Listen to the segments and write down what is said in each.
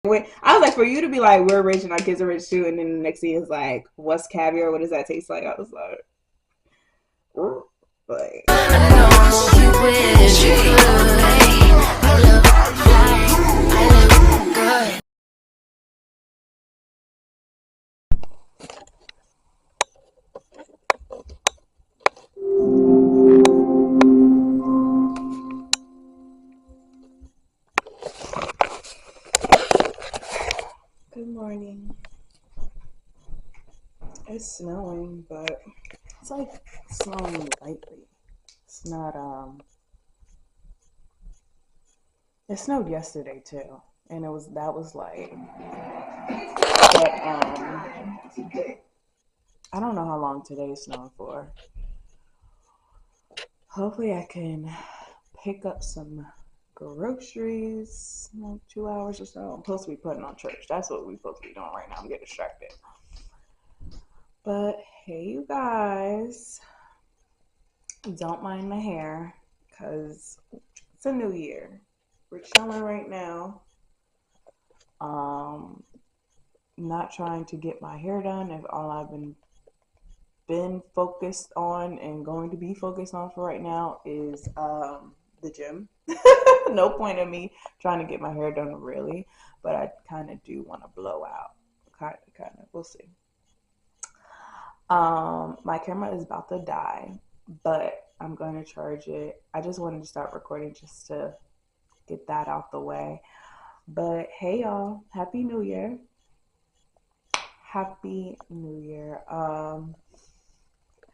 Wait, I was like, for you to be like, we're rich and our kids are rich too, and then the next thing is like, what's caviar? What does that taste like? I was like, like good morning. It's snowing, but it's like snowing lightly. It's not it snowed yesterday too. And that was light. But I don't know how long today's snowing for. Hopefully I can pick up some groceries in like 2 hours or so. I'm supposed to be putting on church. That's what we're supposed to be doing right now. I'm getting distracted. But hey, you guys, don't mind my hair because it's a new year. We're chilling right now. Not trying to get my hair done. If all I've been focused on and going to be focused on for right now is the gym. No point in me trying to get my hair done really, but I kind of do want to blow out. Kind of. We'll see. My camera is about to die, but I'm going to charge it. I just wanted to start recording just to get that out the way. But hey y'all, Happy New Year. Happy New Year.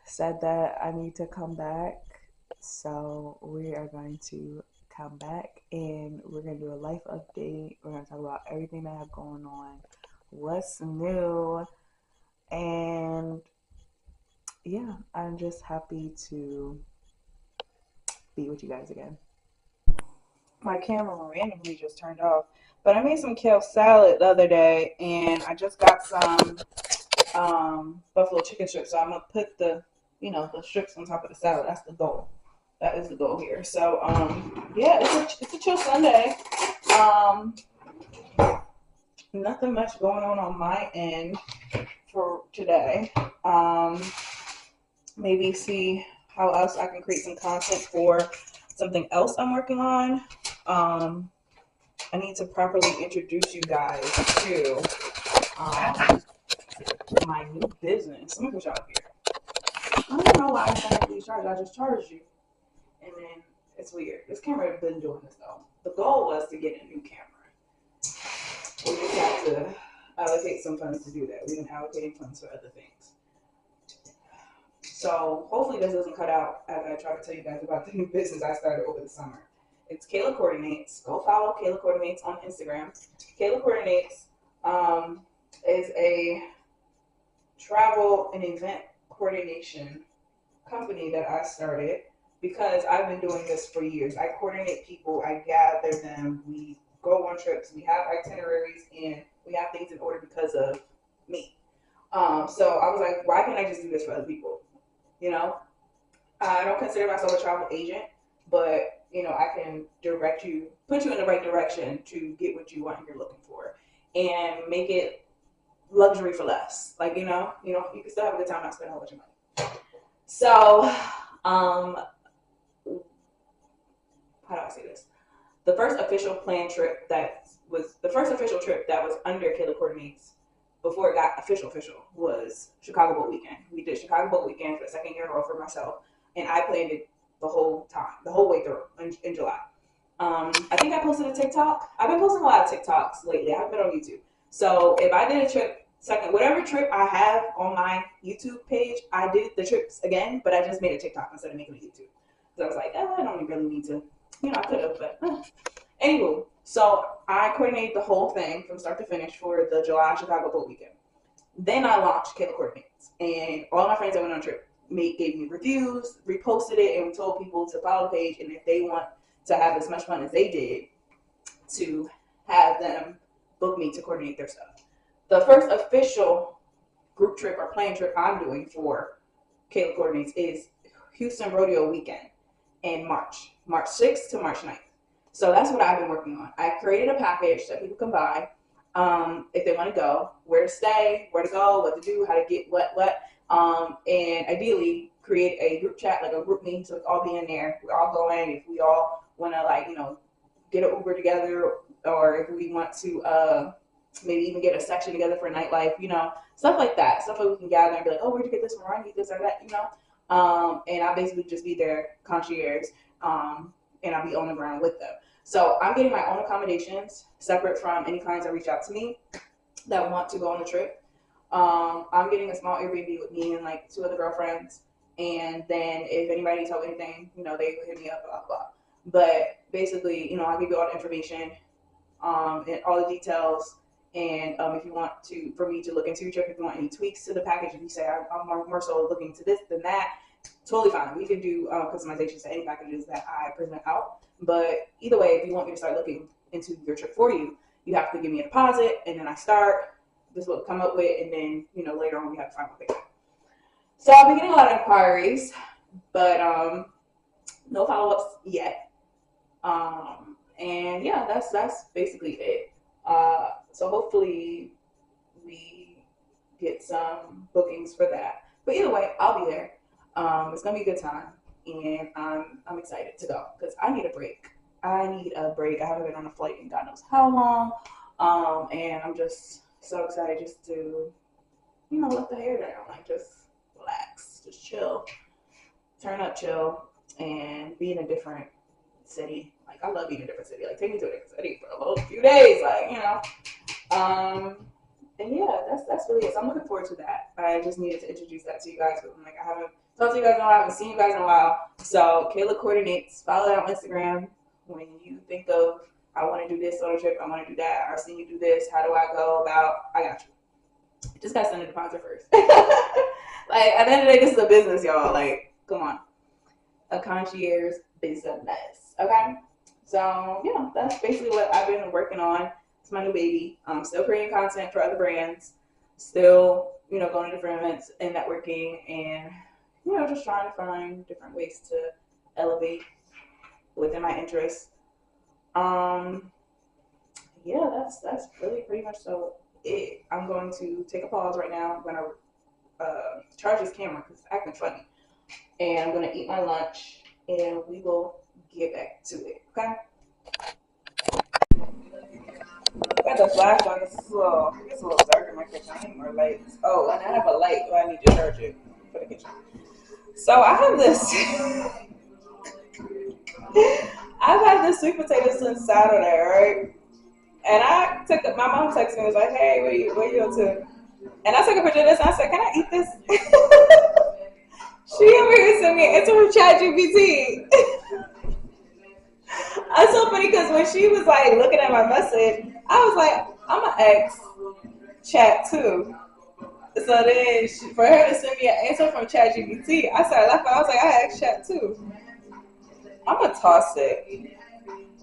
Said that I need to come back, so we are going to come back and we're going to do a life update. We're going to talk about everything that I have going on, what's new, and yeah, I'm just happy to be with you guys again. My camera randomly just turned off, but I made some kale salad the other day, and I just got some buffalo chicken strips. So I'm gonna put the strips on top of the salad. That's the goal. That is the goal here. So yeah, it's a chill Sunday. Um, Nothing much going on my end for today. Maybe see how else I can create some content for something else I'm working on. I need to properly introduce you guys to um, my new business. Let me put y'all up here. I don't know why I sent these charges. I just charged you, and then it's weird. This camera has been doing this though. The goal was to get a new camera. We just have to allocate some funds to do that. We've been allocating funds for other things. So hopefully this doesn't cut out as I try to tell you guys about the new business I started over the summer. It's Kayla Coordinates. Go follow Kayla Coordinates on Instagram. Kayla Coordinates is a travel and event coordination company that I started because I've been doing this for years. I coordinate people, I gather them, we go on trips, we have itineraries, and we have things in order because of me. So I was like, why can't I just do this for other people? You know, I don't consider myself a travel agent, but I can direct you, put you in the right direction to get what you want and you're looking for, and make it luxury for less. Like you can still have a good time, not spend a whole bunch of money. So, how do I say this? The first official planned trip that was the first official trip that was under Kayla Coordinates before it got official was Chicago Boat Weekend. We did Chicago Boat Weekend for the second year in a row for myself, and I planned it the whole time, the whole way through in July. I think I posted a TikTok. I've been posting a lot of TikToks lately. I haven't been on YouTube. So if I did a trip, whatever trip I have on my YouTube page, I did the trips again, but I just made a TikTok instead of making a YouTube. So I was like, I don't really need to. I could have, but anywho. So I coordinated the whole thing from start to finish for the July Chicago Boat Weekend. Then I launched Kayla Coordinates, and all my friends that went on a trip gave me reviews, reposted it, and told people to follow the page, and if they want to have as much fun as they did, to have them book me to coordinate their stuff. The first official group trip or plane trip I'm doing for Kayla Coordinates is Houston Rodeo Weekend in March 6th to March 9th. So that's what I've been working on. I created a package that people can buy. if they want to go, where to stay, where to go, what to do, how to get what, and ideally create a group chat, like a group meeting, so it's all be in there. We're all going. If we all want to, like, get an Uber together, or if we want to maybe even get a section together for nightlife, stuff like that. Stuff that we can gather and be like, oh, where'd you get this from? I need this or that, and I'll basically just be their concierge, and I'll be on the ground with them. So I'm getting my own accommodations separate from any clients that reach out to me that want to go on the trip. I'm getting a small Airbnb with me and like 2 other girlfriends. And then if anybody needs help with anything, they hit me up, blah, blah. But basically, I'll give you all the information, and all the details. And if you want for me to look into your trip, if you want any tweaks to the package, if you say I'm more so looking to this than that, totally fine. We can do customizations to any packages that I present out. But either way, if you want me to start looking into your trip for you, you have to give me a deposit, and then I start. This is what we'll come up with, and then later on we have to final payment. So I've been getting a lot of inquiries, but no follow-ups yet. And yeah, that's basically it. So hopefully we get some bookings for that. But either way, I'll be there. It's gonna be a good time, and I'm excited to go because I need a break. I haven't been on a flight in God knows how long, and I'm just so excited just to let the hair down, like just relax, just chill, turn up, chill, and be in a different city. Like, I love being in a different city. Like, take me to a different city for a little few days, and yeah, that's really it. So I'm looking forward to that. I just needed to introduce that to you guys. But I haven't talked to you guys in a while. I haven't seen you guys in a while. So Kayla Coordinates. Follow that on Instagram. When you think of, I want to do this on a trip, I want to do that, I've seen you do this, how do I go about, I got you. Just got to send a deposit first. Like, at the end of the day, this is a business, y'all. Like, come on. A concierge business. Okay? So, yeah, that's basically what I've been working on. It's my new baby. I'm still creating content for other brands. Still, going to different events and networking, and, just trying to find different ways to elevate within my interests. Yeah, that's really pretty much so it. I'm going to take a pause right now. I'm going to charge this camera because it's acting funny. And I'm going to eat my lunch, and we will get back to it, okay? I got the flash on. It's a little dark in my kitchen. I need more lights. Oh, and I have a light. I need to charge it for the kitchen. So I have this. I've had this sweet potato since Saturday, right? And my mom texted me and was like, hey, where you up to? And I took a picture of this and I said, can I eat this? She over here sent me an answer from ChatGPT. That's so funny because when she was like looking at my message, I was like, I'm going to ask Chat too. So then for her to send me an answer from ChatGPT, I started laughing. I was like, I asked Chat too. I'm going to toss it.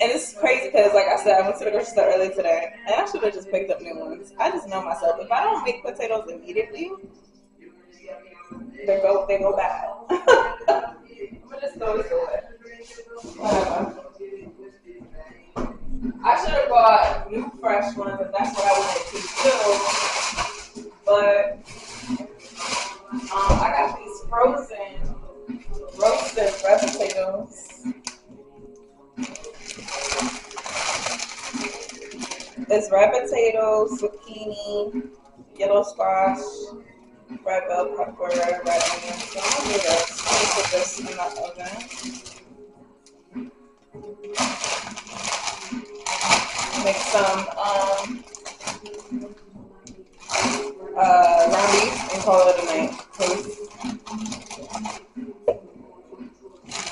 And it's crazy because, like I said, I went to the grocery store earlier today, and I should have just picked up new ones. I just know myself. If I don't make potatoes immediately, they go bad. I'm going to just throw this away. Whatever. I should have bought new fresh ones if that's what I wanted to do. But I got these frozen roasted red potatoes. It's red potatoes, zucchini, yellow squash, red bell pepper, red onion. So I'm gonna do this. I'm gonna put this in the oven. Make some ground beef and call it a night. I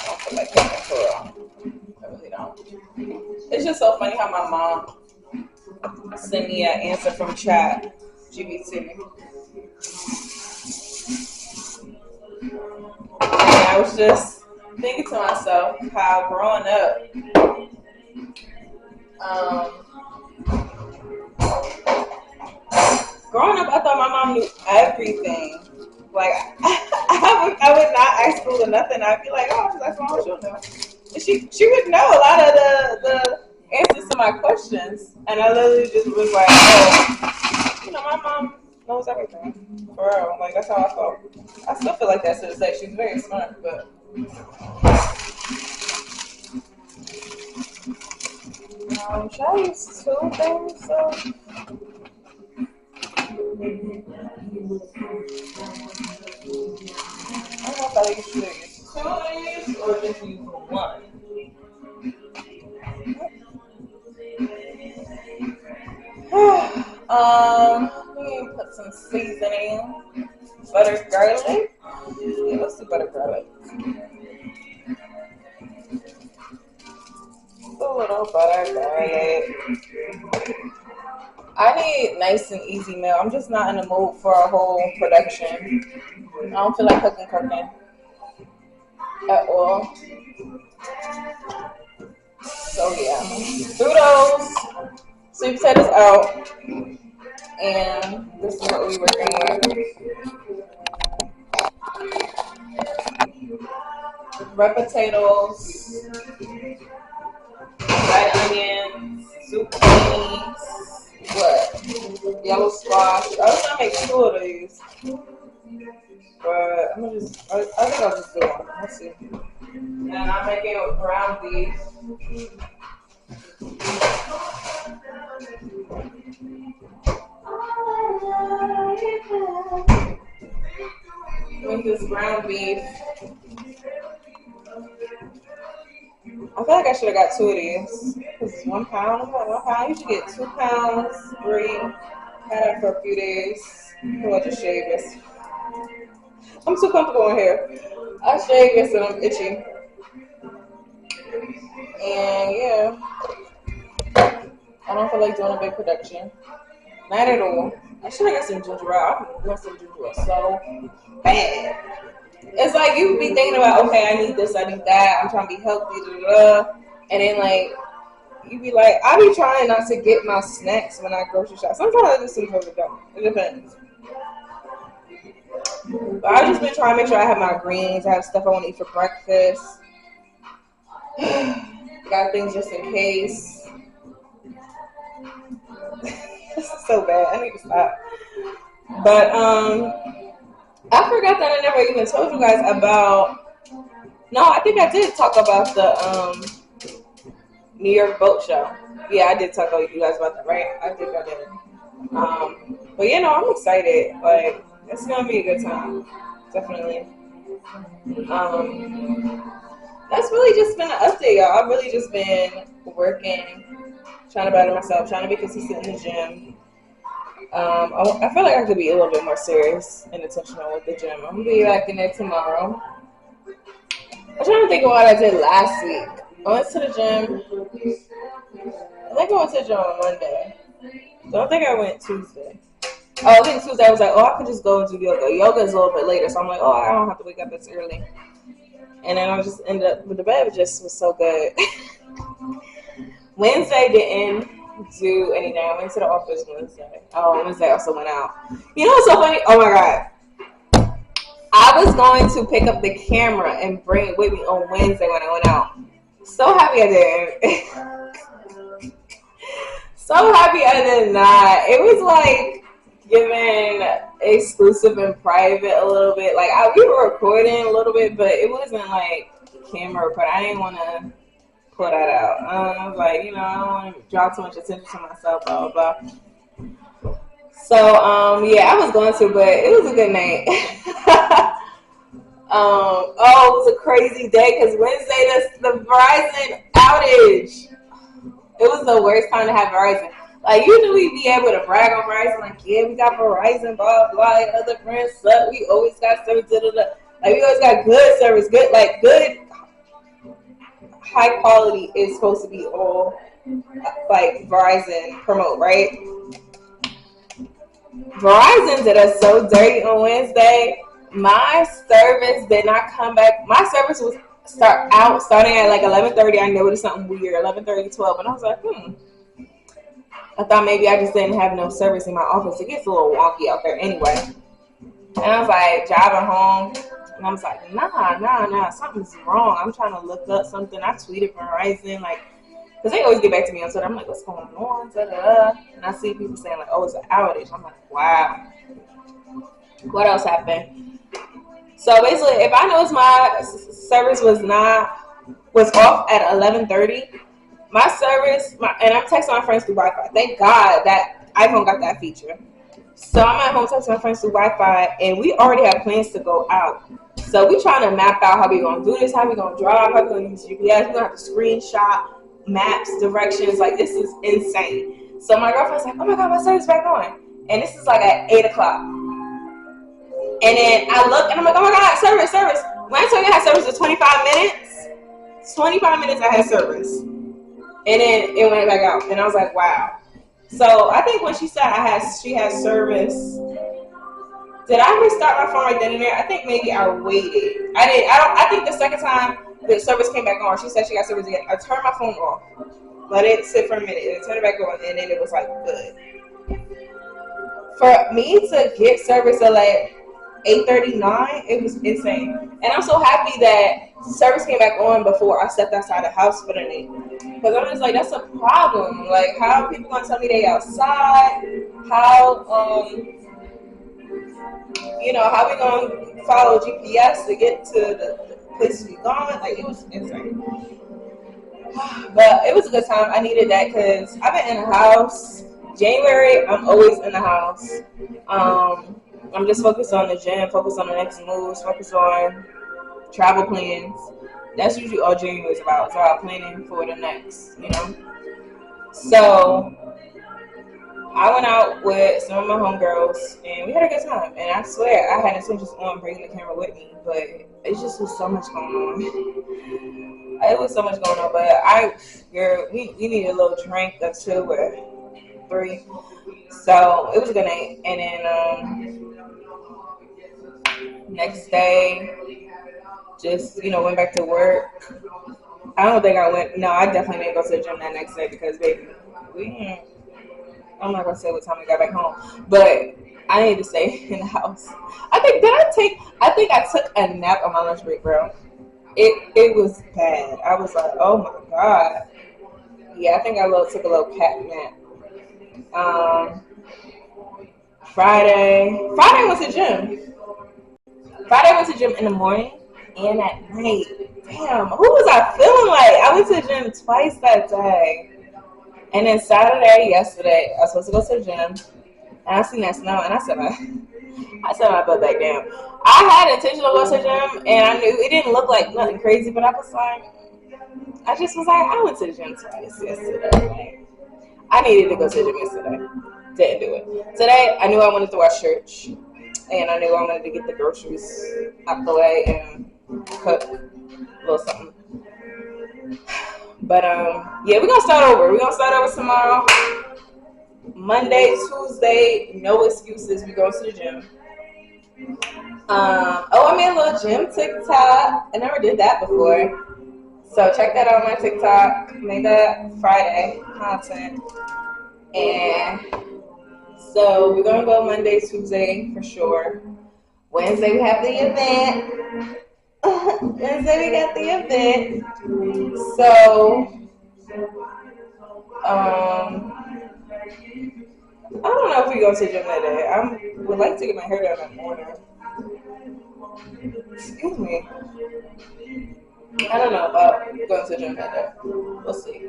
don't feel like cooking for real. I really don't. It's just so funny how my mom sent me an answer from Chat GPT. And I was just thinking to myself how growing up, I thought my mom knew everything. Like, I would not ask school or nothing. I'd be like, oh, that's what she'll know. And she would know a lot of the answers to my questions. And I literally just was like, oh, my mom knows everything. For real. Like, that's how I felt. I still feel like that to this day. She's very smart, but should I use 2 things? So I don't know if I should use 2 of these or just use 1. We need to put some seasoning. Butter garlic. Yeah, let's do butter garlic. A little butter garlic. I need nice and easy meal. I'm just not in the mood for a whole production. I don't feel like cooking at all. So yeah, threw those sweet potatoes out, and this is what we working with. Red potatoes, red onions, zucchini, what? Yellow squash. I was gonna make 2 of these, but I'm gonna just. I think I'll just do 1. Let's see. And I'm making ground beef. Make this ground beef. I feel like I should have got 2 of these. This is 1 pound. I'm like 1 pound. You should get 2 pounds, 3. Had it for a few days. I'll just shave this. I'm too comfortable in here. I shave this and I'm itchy. And yeah, I don't feel like doing a big production. Not at all. I should have got some ginger ale. I want some ginger ale so bad. It's like you be thinking about, okay, I need this, I need that. I'm trying to be healthy, and then like you be like, I be trying not to get my snacks when I grocery shop. Sometimes I do, sometimes I don't. It depends. But I've just been trying to make sure I have my greens, I have stuff I want to eat for breakfast. Got things just in case. This is so bad. I need to stop. But I forgot that I never even told you guys about. No, I think I did talk about the New York Boat Show. Yeah, I did talk to you guys about that, right? I think I did. But I'm excited. Like, it's gonna be a good time, definitely. That's really just been an update, y'all. I've really just been working, trying to better myself, trying to be consistent in the gym. I feel like I could be a little bit more serious and intentional with the gym. I'm gonna be back in there tomorrow. I'm trying to think of what I did last week. I went to the gym. I think I went to the gym on Monday. I don't think I went Tuesday. Oh, I think Tuesday I was like, I could just go and do yoga. Yoga is a little bit later, so I'm like, I don't have to wake up this early. And then I just ended up with the bed. Just was so good. Wednesday didn't do anything. I went to the office Wednesday. Wednesday I also went out. You know what's so funny? Oh my God. I was going to pick up the camera and bring it with me on Wednesday when I went out. So happy I did. So happy I did not. It was like giving exclusive and private a little bit. Like we were recording a little bit, but it wasn't like camera recording. I didn't want to pull that out. I was like, I don't want to draw too much attention to myself, blah, blah, blah. So, I was going to, but it was a good night. It was a crazy day because Wednesday, the Verizon outage. It was the worst time to have Verizon. Like, usually we be able to brag on Verizon, like, yeah, we got Verizon, blah, blah, and other friends suck. We always got service, da, da, da. Like, we always got good service, good high quality is supposed to be all like Verizon promote, right? Verizon did us so dirty on Wednesday. My service did not come back. My service was starting at like 11:30. I noticed something weird, 11:30, 12, and I was like, I thought maybe I just didn't have no service in my office. It gets a little wonky out there anyway. And I was like driving home. And I was like, nah, something's wrong. I'm trying to look up something. I tweeted Verizon, like, because they always get back to me on Twitter. I'm like, what's going on? Da-da-da. And I see people saying like, oh, it's an outage. I'm like, wow. What else happened? So basically, if I noticed my service was off at 11:30, my service, and I'm texting my friends through Wi-Fi. Thank God that iPhone got that feature. So I'm at home texting my friends through Wi-Fi, and we already have plans to go out. So we trying to map out how we gonna do this, how we gonna drive, how we gonna use GPS. We gonna have to screenshot maps, directions. Like, this is insane. So my girlfriend's like, oh my God, my service back on. And this is like at 8 o'clock. And then I look and I'm like, oh my God, service. When I told you I had service for 25 minutes I had service. And then it went back out. And I was like, wow. So I think when she said she had service, did I restart my phone right then and there? I think maybe I waited. I think the second time the service came back on, she said she got service again. I turned my phone off. Let it sit for a minute. And turn it back on. And then it was like good. For me to get service at like 8:39, it was insane. And I'm so happy that service came back on before I stepped outside the house for the night. Because I'm just like, that's a problem. Like, how are people gonna tell me they outside? How how we gonna follow GPS to get to the places we going? Like, it was insane. But it was a good time. I needed that because I've been in the house. January, I'm always in the house. I'm just focused on the gym, focused on the next moves, focused on travel plans. That's usually all January is about. It's about planning for the next, So I went out with some of my homegirls, and we had a good time. And I swear, I had intentions on bringing the camera with me, but it just was so much going on. It was so much going on, but we needed a little drink or two or three. So it was a good night. And then next day, just, went back to work. I don't think I went. No, I definitely didn't go to the gym that next day because, baby, I'm not gonna say what time we got back home, but I need to stay in the house. I think I took a nap on my lunch break, bro. It was bad. I was like, oh my God. Yeah, I think I took a little cat nap. Friday went to the gym. Friday went to the gym in the morning and at night. Damn, who was I feeling like? I went to the gym twice that day. And then yesterday, I was supposed to go to the gym, and I seen that snow, and I set my butt back down. I had intention to go to the gym, and I knew it didn't look like nothing crazy, but I was like, I went to the gym twice yesterday. I needed to go to the gym yesterday. Didn't do it. Today, I knew I wanted to watch church, and I knew I wanted to get the groceries out the way and cook a little something. But yeah, we're gonna start over. We're gonna start over tomorrow. Monday, Tuesday, no excuses. We go to the gym. I made a little gym TikTok. I never did that before. So check that out on my TikTok. Made that Friday content. And so we're gonna go Monday, Tuesday for sure. Wednesday we have the event. Wednesday we got the event. So I don't know if we go to the gym that day. I would like to get my hair done in the morning. Excuse me. I don't know about going to the gym that day. We'll see.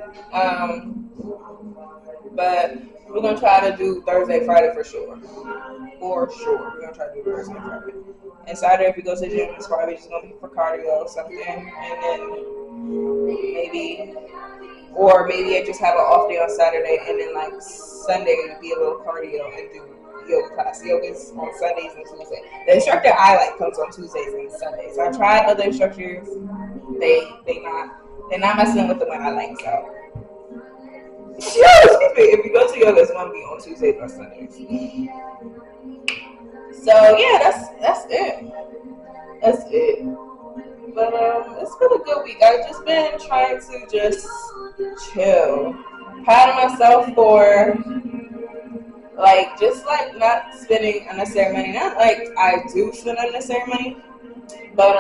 But we're going to try to do Thursday, Friday for sure. For sure. We're going to try to do Thursday, Friday. And Saturday, if we go to the gym, it's probably just going to be for cardio or something. And then maybe I just have an off day on Saturday. And then, like, Sunday, be a little cardio and do yoga class. Yoga is on Sundays and Tuesdays. The instructor I like comes on Tuesdays and Sundays. I tried other instructors. They're not messing with the one I like, so. Excuse me. If you go to yoga, it's going to be on Tuesdays or Sundays. So yeah, that's it. That's it. But it's been a good week. I've just been trying to just chill. Proud of myself for not spending unnecessary money. Not like I do spend unnecessary money, but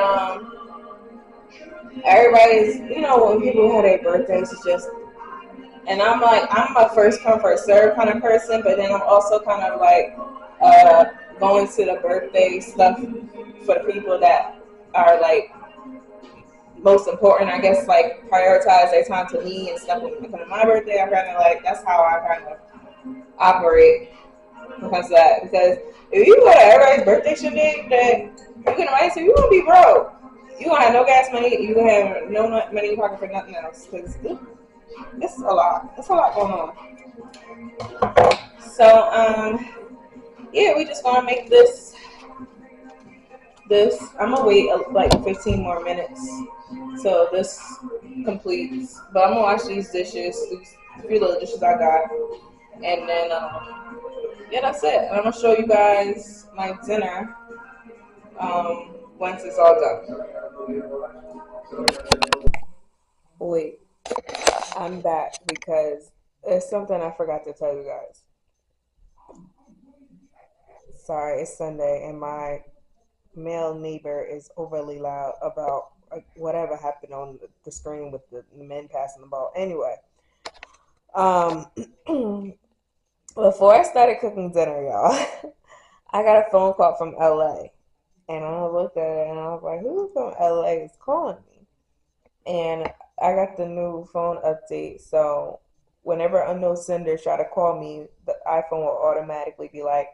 everybody's, when people have their birthdays, it's just And I'm a first come first serve kind of person, but then I'm also kind of like going to the birthday stuff for the people that are like most important. I guess like prioritize their time to me and stuff. When it comes to my birthday, I kind of like that's how I kind of operate when it comes to that. Because if you go to everybody's birthday shit, then you can invite, so you gonna be broke. You gonna have no gas money. You gonna have no money in your pocket for nothing else. Because it's a lot. It's a lot going on. So yeah, we just gonna make this. I'm gonna wait like 15 more minutes so this completes. But I'm gonna wash these dishes, these few little dishes I got, and then yeah, that's it. And I'm gonna show you guys my dinner once it's all done. Wait, I'm back because it's something I forgot to tell you guys. Sorry, it's Sunday and my male neighbor is overly loud about whatever happened on the screen with the men passing the ball. Anyway, um, before I started cooking dinner, y'all, I got a phone call from LA, and I looked at it and I was like, "Who from LA is calling me?" And I got the new phone update, so whenever unknown senders try to call me, the iPhone will automatically be like,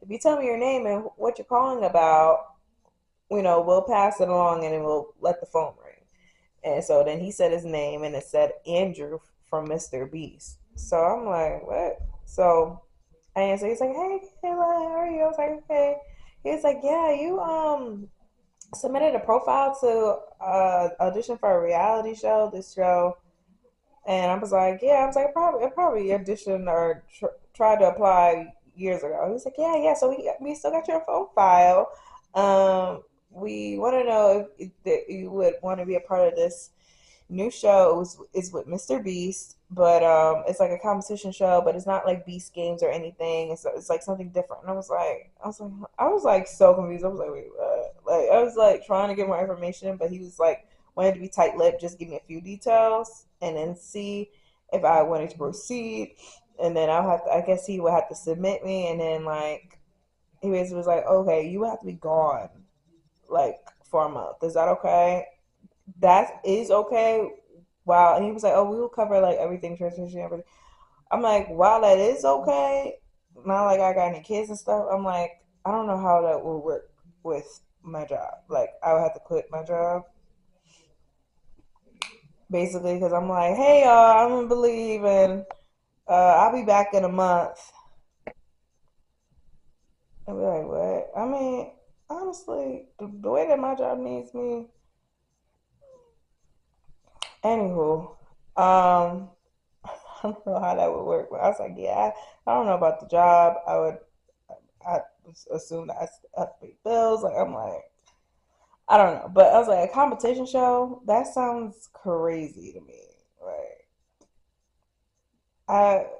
"If you tell me your name and what you're calling about, we'll pass it along and then we'll let the phone ring." And so then he said his name and it said Andrew from Mr. Beast. So I'm like, what? So I answered. He's like, "Hey, Kayla, how are you?" I was like, "Okay." He was like, "Yeah, you submitted a profile to audition for a reality show. This show." And I was like, "Yeah." I was like, I probably auditioned or tried to apply years ago. He was like, "Yeah, yeah." So we still got your phone file. We want to know if you would want to be a part of this new show. Is with Mr. Beast, but it's like a competition show, but it's not like Beast Games or anything. It's like something different. And I was like so confused. I was like, wait, what? Like I was like trying to get more information, but he was like wanted to be tight-lipped, just give me a few details, and then see if I wanted to proceed. And then I guess he would have to submit me, and then like he basically was like, okay, you have to be gone like for a month. Is that okay? That is okay. Wow. And he was like, "Oh, we will cover like everything, transportation, everything." I'm like, "Wow, that is okay." Not like I got any kids and stuff. I'm like, I don't know how that will work with my job. Like, I would have to quit my job basically because I'm like, "Hey, y'all, I'm gonna believe, and I'll be back in a month." And be like, "What?" I mean, honestly, the way that my job needs me. Anywho, I don't know how that would work, but I was like, yeah, I don't know about the job. I assume that I have to pay bills. Like, I'm like, I don't know. But I was like, a competition show? That sounds crazy to me. Like,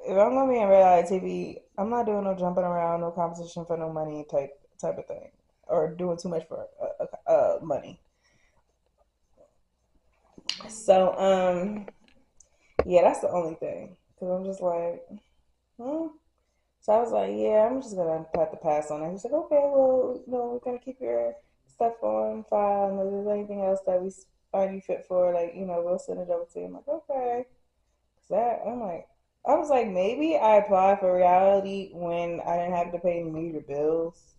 if I'm gonna be in reality TV, I'm not doing no jumping around, no competition for no money type of thing, or doing too much for money. So, yeah, that's the only thing. Cause I'm just like, hmm. So I was like, yeah, I'm just gonna have to pass on it. He's like, okay, well, we're gonna keep your stuff on file, and if there's anything else that we find you fit for, like, we'll send it over to you. I'm like, okay. So I was like, maybe I applied for reality when I didn't have to pay major bills,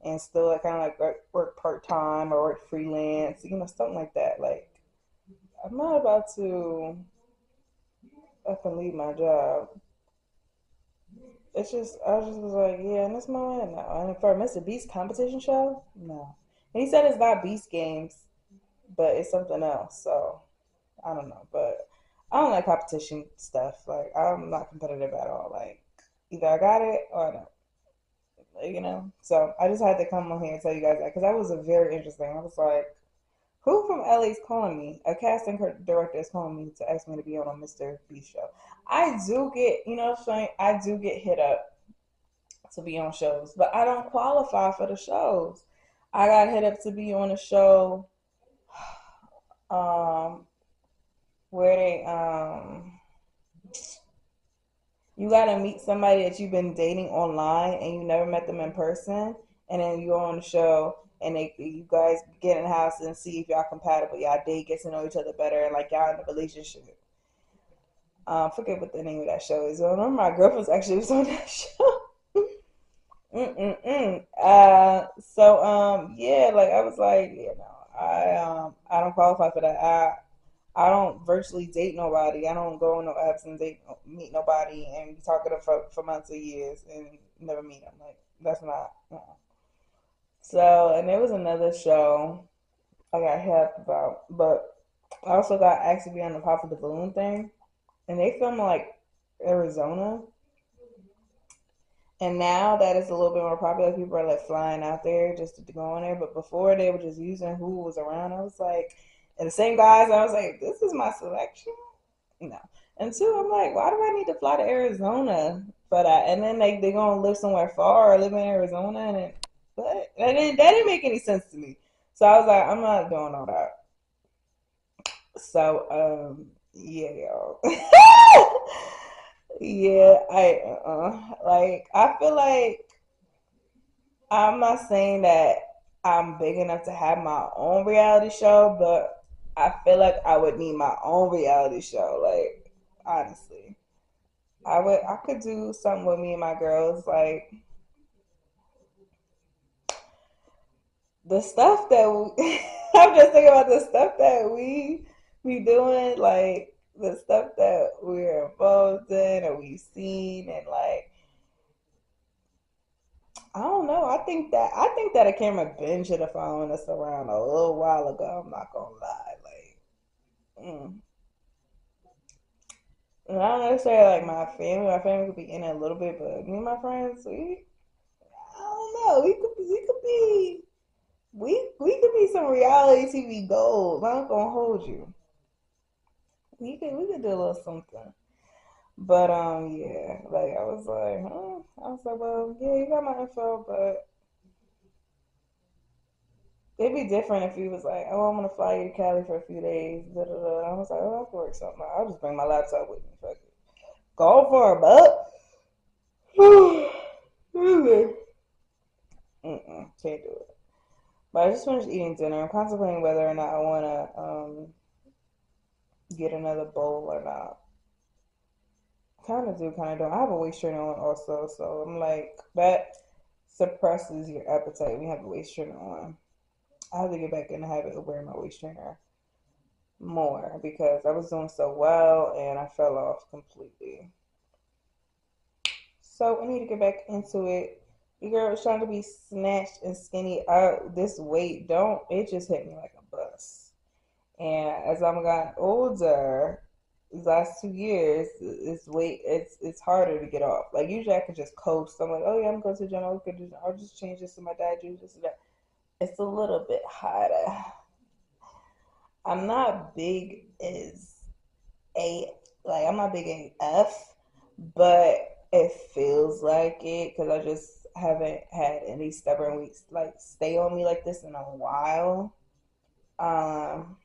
and still like kind of like work part time or work freelance, something like that. Like, I'm not about to up and leave my job. It's just I just was like, yeah, and this moment, no. And for a Mr. Beast competition show, no. And he said it's not Beast Games, but it's something else. So I don't know, but I don't like competition stuff. Like I'm not competitive at all. Like either I got it or I don't. So I just had to come on here and tell you guys that because that was a very interesting. I was like, who from LA is calling me? A casting director is calling me to ask me to be on a Mr. Beast show. I do get, Shane, I do get hit up to be on shows, but I don't qualify for the shows. I got hit up to be on a show um, where they You gotta meet somebody that you've been dating online and you never met them in person, and then you go on the show and you guys get in the house and see if y'all compatible. Y'all date, get to know each other better, and like y'all in a relationship. Forget what the name of that show is. I remember my girlfriend's actually was on that show. Mm-mm-mm. Yeah, like I was like, I don't qualify for that. I don't virtually date nobody. I don't go on no apps and meet nobody and be talking to them for months or years and never meet them. Like that's not. So, and there was another show I got helped about, but I also got asked to be on the Pop of the Balloon thing, and they filmed like Arizona. And now that it's a little bit more popular, people are like flying out there just to go on there. But before they were just using who was around. I was like, and the same guys, I was like, this is my selection. No. And two, I'm like, why do I need to fly to Arizona for that? And then they gonna live somewhere far or live in Arizona and then but that didn't make any sense to me. So I was like, I'm not doing all that. So yeah, y'all. Yeah, like I feel like I'm not saying that I'm big enough to have my own reality show, but I feel like I would need my own reality show. Like honestly, I could do something with me and my girls. Like the stuff that I'm just thinking about the stuff that we be doing, like the stuff that we're involved in or we've seen, and like I don't know. I think that a camera been should have followed us around a little while ago. I'm not gonna lie. Like, and I don't necessarily like my family. My family could be in it a little bit, but me and my friends, I don't know. We could be some reality TV gold. I'm not gonna hold you. We could do a little something. But yeah, like I was like, well, yeah, you got my info, but it'd be different if he was like, oh, I'm gonna fly you to Cali for a few days. Da, da, da. I was like, oh, I can work something out. I'll just bring my laptop with me. Fuck it. Go for it, bud. Can't do it. But I just finished eating dinner. I'm contemplating whether or not I wanna get another bowl or not. Kind of do, kind of don't. I have a waist trainer on also, so I'm like that suppresses your appetite when you have a waist trainer on. I have to get back in the habit of wearing my waist trainer more because I was doing so well and I fell off completely. So I need to get back into it. The girl was trying to be snatched and skinny. This weight don't it just hit me like a bus. And as I'm gotten older, these last 2 years, it's harder to get off. Like usually I could just coast. I'm like, oh yeah, I'm going to the gym. I'll just change this to my diet, do this and that. It's a little bit harder. I'm not big as a I'm not big AF, but it feels like it because I just haven't had any stubborn weeks like stay on me like this in a while. Um,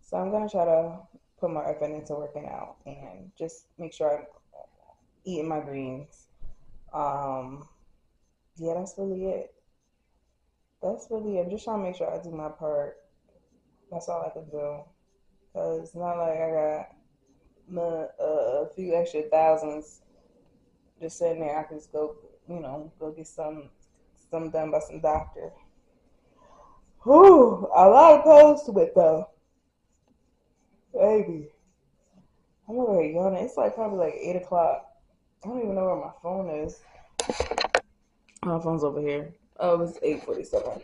so I'm gonna try to put more effort into working out and just make sure I'm eating my greens. Um, yeah, that's really it. That's really it. I'm just trying to make sure I do my part. That's all I can do. Cause it's not like I got a few extra thousands just sitting there. I can just go, go get some done by some doctor. Whew, a lot of posts with though, baby. I'm over here yawning. It's like probably like 8 o'clock. I don't even know where my phone is. My phone's over here. Oh, it's 8:47.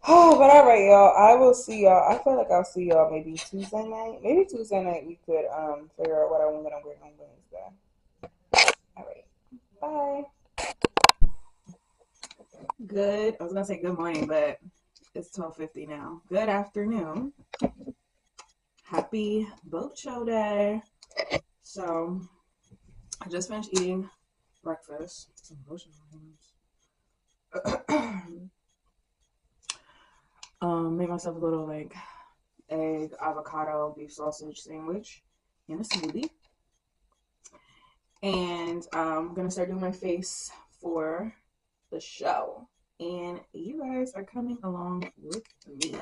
Oh, but all right, y'all. I will see y'all. I feel like I'll see y'all maybe Tuesday night. Maybe Tuesday night we could figure out what I'm gonna wear on Wednesday. All right. Bye. Good. I was gonna say good morning, but it's 12:50 now. Good afternoon. Happy boat show day. So I just finished eating breakfast. Some lotion on my hands. Made myself a little like egg, avocado, beef sausage sandwich and a smoothie. And I'm gonna start doing my face for the show. And you guys are coming along with me.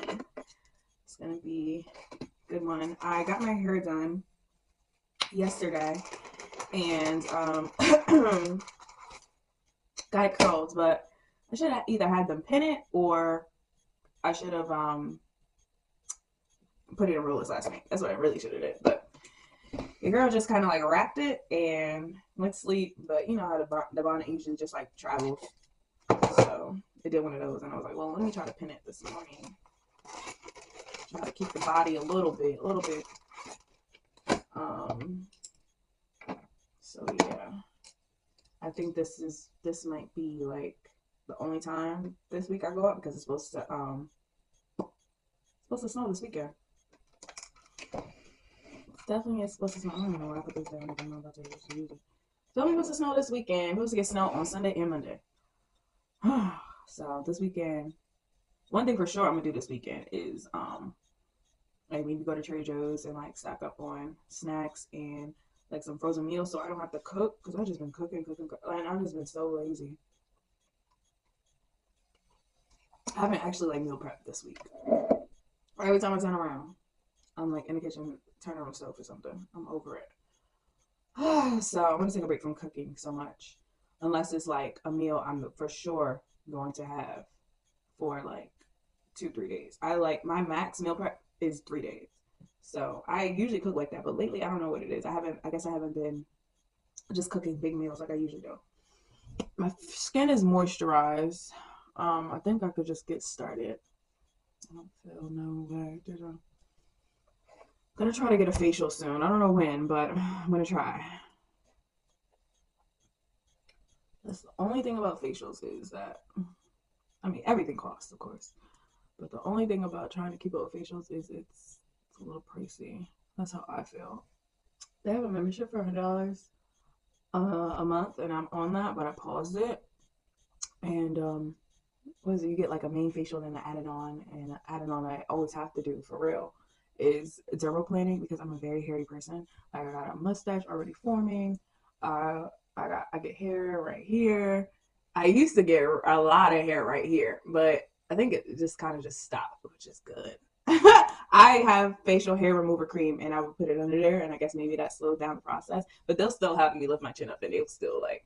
It's gonna be a good one. I got my hair done yesterday and got it curled, but I should have either had them pin it or I should have put it in rollers last night. That's what I really should have did. But your girl just kind of like wrapped it and went to sleep. But you know how the bonnet usually just like travels. So it did one of those, and I was like, well, let me try to pin it this morning. Try to keep the body a little bit. So yeah, I think this might be like the only time this week I go up because it's supposed to snow this weekend. Definitely it's supposed to snow. I don't know why I put this down. I don't know about to use it. Definitely supposed to snow this weekend. It's supposed to get snow on Sunday and Monday. So this weekend, one thing for sure I'm gonna do this weekend is like maybe go to Trader Joe's and like stock up on snacks and like some frozen meals so I don't have to cook because I've just been cooking, and I've just been so lazy. I haven't actually like meal prepped this week. Every time I turn around, I'm like in the kitchen turning on the stove or something. I'm over it. So I'm gonna take a break from cooking so much, unless it's like a meal I'm for sure going to have for like 2-3 days. I like my max meal prep is 3 days, so I usually cook like that. But lately, I don't know what it is. I guess I haven't been just cooking big meals like I usually do. My skin is moisturized. I think I could just get started. I don't feel no way. Gonna try to get a facial soon. I don't know when, but I'm gonna try. That's the only thing about facials is that, I mean, everything costs, of course. But the only thing about trying to keep up with facials is it's a little pricey. That's how I feel. They have a membership for $100 a month, and I'm on that, but I paused it. And what is it? You get like a main facial and then an added on, and added on I always have to do for real is dermaplaning because I'm a very hairy person. Like I got a mustache already forming. I get hair right here. I used to get a lot of hair right here, but I think it just kind of just stopped, which is good. I have facial hair remover cream and I would put it under there, and I guess maybe that slowed down the process. But they'll still have me lift my chin up and they'll still like,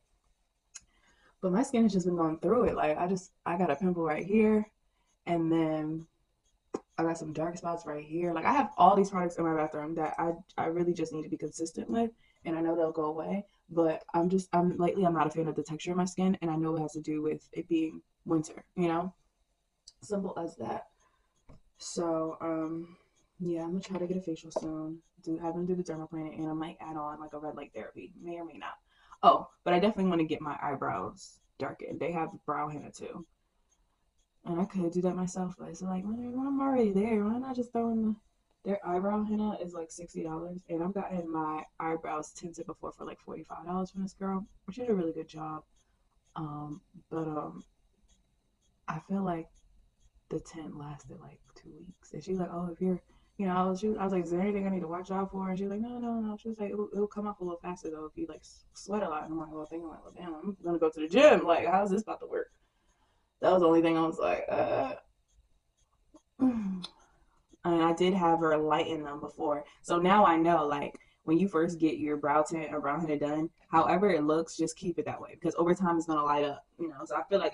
but my skin has just been going through it. Like I got a pimple right here, and then I got some dark spots right here. Like I have all these products in my bathroom that I really just need to be consistent with, and I know they'll go away. But I'm lately I'm not a fan of the texture of my skin, and I know it has to do with it being winter. Simple as that. So yeah, I'm gonna try to get a facial soon. Have them do the dermaplaning, and I might add on like a red light therapy, may or may not. Oh, but I definitely want to get my eyebrows darkened. They have brow henna too. And I could do that myself, but it's like, when I'm already there, why not just throw in their eyebrow henna is like $60, and I've gotten my eyebrows tinted before for like $45 from this girl, which did a really good job. But I feel like the tint lasted like 2 weeks, and she's like, oh, if you're, I was like, is there anything I need to watch out for? And she's like, no, no, no. She was like, it'll come off a little faster though if you like sweat a lot. And I'm like, well, thinking like, well, damn, I'm gonna go to the gym. Like, how's this about to work? That was the only thing I was like, and I did have her lighten them before. So now I know, like, when you first get your brow tint or brow henna done, however it looks, just keep it that way because over time it's gonna light up. So I feel like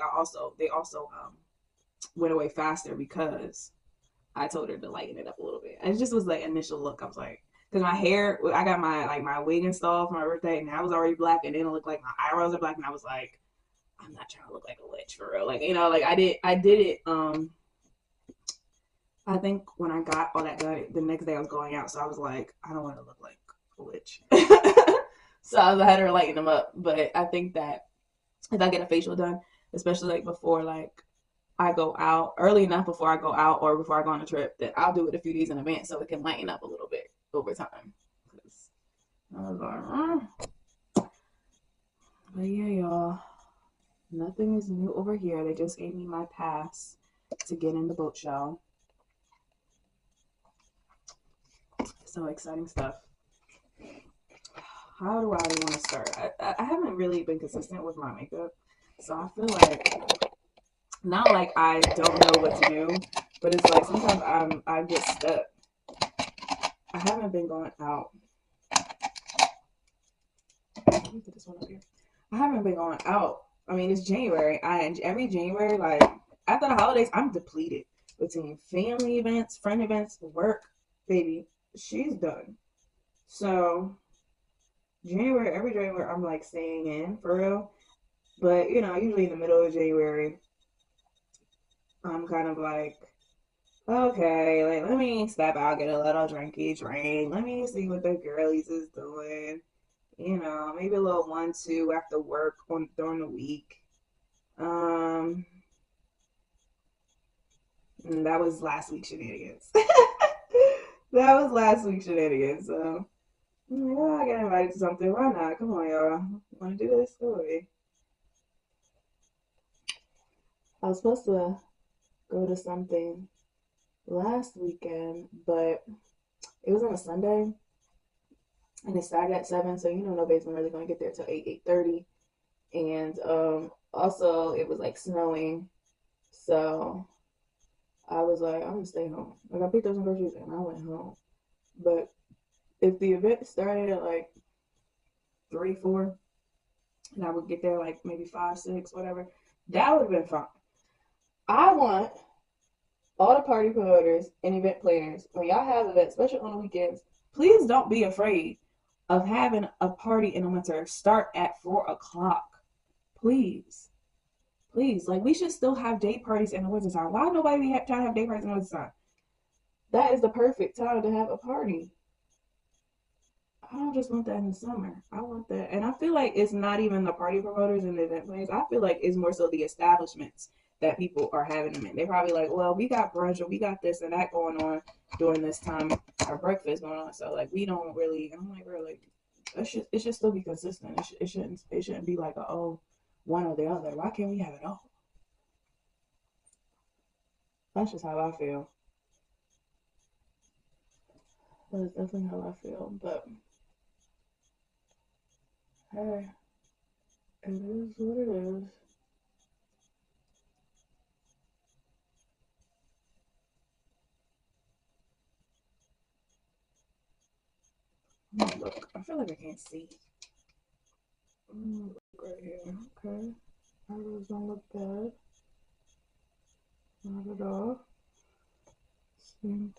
they also went away faster because I told her to lighten it up a little bit. And it just was like initial look. I was like, because my hair, I got my wig installed for my birthday, and I was already black, and then it looked like my eyebrows are black, and I was like, I'm not trying to look like a witch for real. Like, like I did it. I think when I got all that done, the next day I was going out, so I was like, I don't want to look like a witch. So I had her lighten them up. But I think that if I get a facial done, especially like before like I go out, early enough before I go out or before I go on a trip, that I'll do it a few days in advance so it can lighten up a little bit over time. I was like, But yeah, y'all. Nothing is new over here. They just gave me my pass to get in the boat show. So exciting stuff. how do I want to start? I haven't really been consistent with my makeup, so I feel like not like I don't know what to do, but it's like sometimes I get stuck. I haven't been going out. Let me put this one up here. I haven't been going out. I mean, it's January. Every January, like after the holidays, I'm depleted between family events, friend events, work. Baby, she's done. So January, every January, I'm like staying in for real. But usually in the middle of January, I'm kind of like, okay, like let me step out, get a little drinky drink. Let me see what the girlies is doing. Maybe a little 1-2 after work on during the week. Um, and that was last week's shenanigans. That was last week's shenanigans. So yeah, I got invited to something. Why not? Come on, y'all. Want to do this? Go away. I was supposed to go to something last weekend, but it was on a Sunday, and it started at 7. So nobody's really gonna get there till 8:30, and also it was like snowing, so I was like, I'm gonna stay home. Like I picked up some groceries and I went home. But if the event started at like 3, 4, and I would get there like maybe 5, 6, whatever, that would have been fine. I want all the party promoters and event planners, when y'all have events, especially on the weekends, please don't be afraid of having a party in the winter start at 4 o'clock. Please. Please. Like we should still have day parties in the winter time. Why nobody be trying to have day parties in the winter time? That is the perfect time to have a party. I don't just want that in the summer. I want that. And I feel like it's not even the party promoters and the event planners. I feel like it's more so the establishments that people are having them in. They're probably like, well, we got brunch or we got this and that going on during this time, our breakfast going on. So like we don't really, I'm like, really, it should still be consistent. It shouldn't be like, one or the other. Why can't we have it all? That's just how I feel. That's definitely how I feel. But hey, it is what it is. Look, I feel like I can't see. Look right here. Okay. Eyebrows don't look bad. Not at all. See.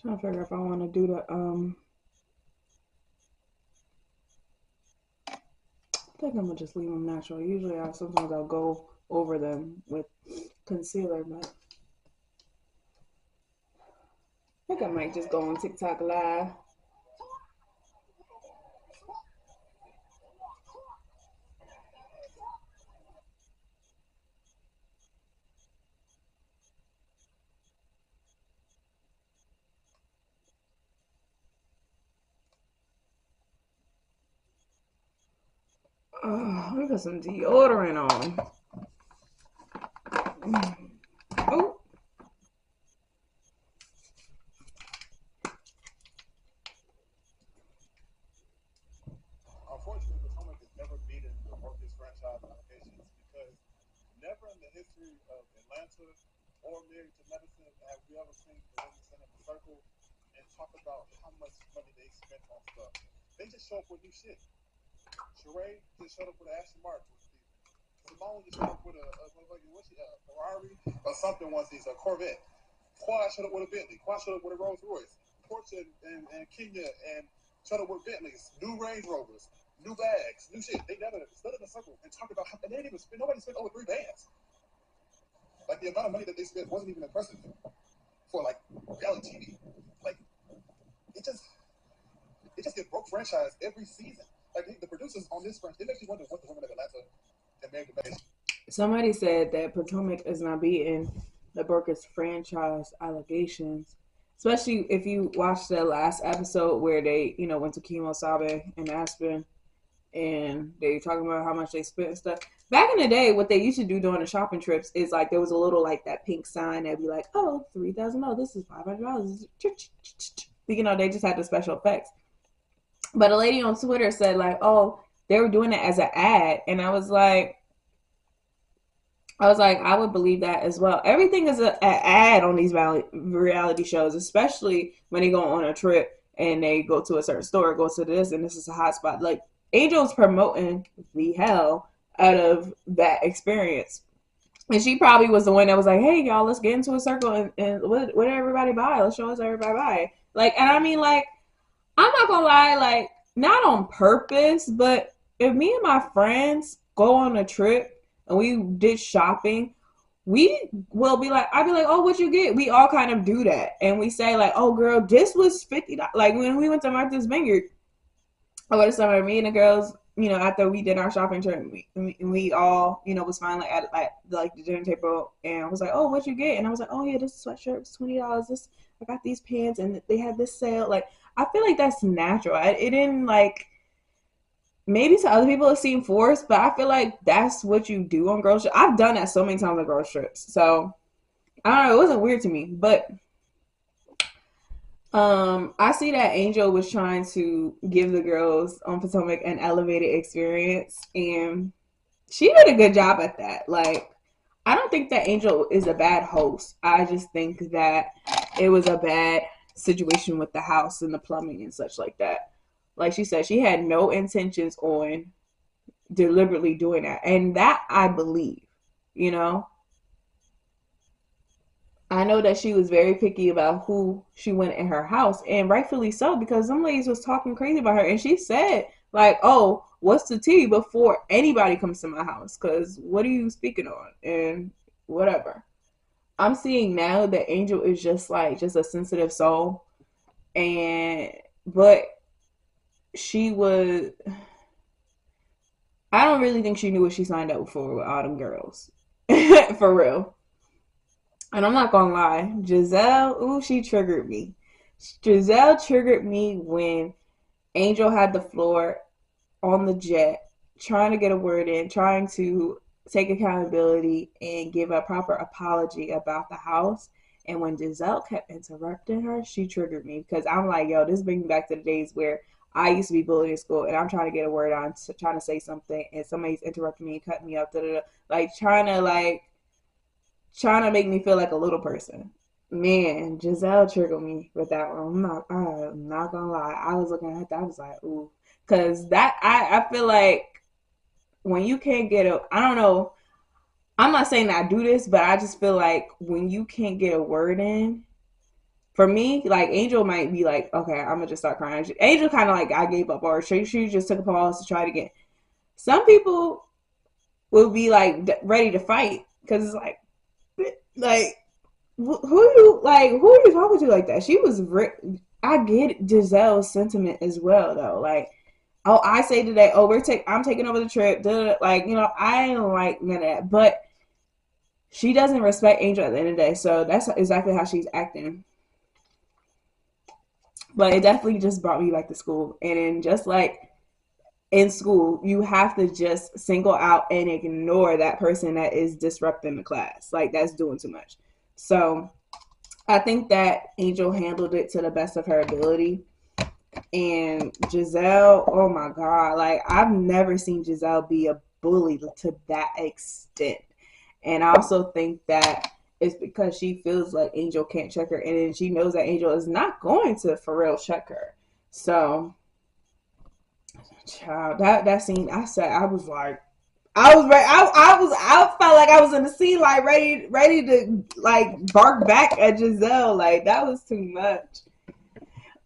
Trying to figure if I want to do I think I'm gonna just leave them natural. Usually sometimes I'll go over them with concealer, but I think I might just go on TikTok live. Oh, let me put some deodorant on. Oh. Unfortunately, Potomac has never beaten the workers' franchise allocations because never in the history of Atlanta or Married to Medicine have we ever seen the women stand in a circle and talk about how much money they spent on stuff. They just show up with new shit. Sheree just showed up with an Aston Martin. Simone just showed up with a Ferrari or something once he's a Corvette. Quad showed up with a Bentley. Quad showed up with a Rolls Royce. Portia and Kenya and showed up with Bentleys, new Range Rovers, new bags, new shit. They never stood in a circle and talked about how and they didn't even spend nobody spent over 3 bands. Like the amount of money that they spent wasn't even impressive for like reality TV. Like it just get broke franchise every season. like the producers on this franchise, it makes you wonder what the women of Atlanta and Mary Beth. Somebody said that Potomac is not beating the Burkers franchise allegations, especially if you watch the last episode where they, went to Kemo Sabe and Aspen, and they talking about how much they spent and stuff. Back in the day, what they used to do during the shopping trips is like there was a little like that pink sign that'd be like, oh, $3,000, this is $500. They just had the special effects. But a lady on Twitter said like, oh, they were doing it as an ad, and I was like, I would believe that as well. Everything is an ad on these reality shows, especially when they go on a trip and they go to a certain store, go to this, and this is a hot spot. Like, Angel's promoting the hell out of that experience. And she probably was the one that was like, hey, y'all, let's get into a circle and what did everybody buy? Let's show us everybody buy. Like, and I mean, like, I'm not going to lie, like, not on purpose, but if me and my friends go on a trip and we did shopping, we will be like, I'd be like, oh, what you get? We all kind of do that. And we say like, oh, girl, this was $50. Like, when we went to Martha's Vineyard, over the summer, me and the girls, after we did our shopping trip, we all, was finally at like the dinner table, and I was like, oh, what'd you get? And I was like, oh yeah, this sweatshirt was $20. I got these pants, and they had this sale. Like, I feel like that's natural. It didn't like, maybe to other people it seemed forced, but I feel like that's what you do on girls trips. I've done that so many times on girls trips, so I don't know. It wasn't weird to me, but. I see that Angel was trying to give the girls on Potomac an elevated experience, and she did a good job at that. Like, I don't think that Angel is a bad host. I just think that it was a bad situation with the house and the plumbing and such like that. Like she said, she had no intentions on deliberately doing that, and that I believe, I know that she was very picky about who she went in her house, and rightfully so, because some ladies was talking crazy about her, and she said, like, oh, what's the tea before anybody comes to my house, because what are you speaking on, and whatever. I'm seeing now that Angel is just a sensitive soul, but she was, I don't really think she knew what she signed up for with all them girls, for real. And I'm not gonna lie, Giselle, she triggered me. Giselle triggered me when Angel had the floor on the jet, trying to get a word in, trying to take accountability and give a proper apology about the house. And when Giselle kept interrupting her, she triggered me, because I'm like, yo, this brings me back to the days where I used to be bullied in school, and I'm trying to get a word on, trying to say something, and somebody's interrupting me and cutting me up, like trying to make me feel like a little person. Man, Giselle triggered me with that one. I'm not gonna lie. I was looking at that, I was like, ooh. Because that, I feel like when you can't get I don't know, I'm not saying that I do this, but I just feel like when you can't get a word in, for me, like, Angel might be like, okay, I'm gonna just start crying. Angel kind of like, I gave up, or she just took a pause to try it again. Some people will be like ready to fight, because it's like, who are you talking to like that? She was I get Giselle's sentiment as well, though. Like, oh, I say today, oh, I'm taking over the trip, like, I don't like none of that, but she doesn't respect Angel at the end of the day, so that's exactly how she's acting. But it definitely just brought me back to school, and then just like in school, you have to just single out and ignore that person that is disrupting the class. Like, that's doing too much. So I think that Angel handled it to the best of her ability. And Giselle, oh my God, like, I've never seen Giselle be a bully to that extent. And I also think that it's because she feels like Angel can't check her, and then she knows that Angel is not going to for real check her. So, child, that scene, I was ready. I felt like I was in the scene, like ready to like bark back at Giselle. Like, that was too much.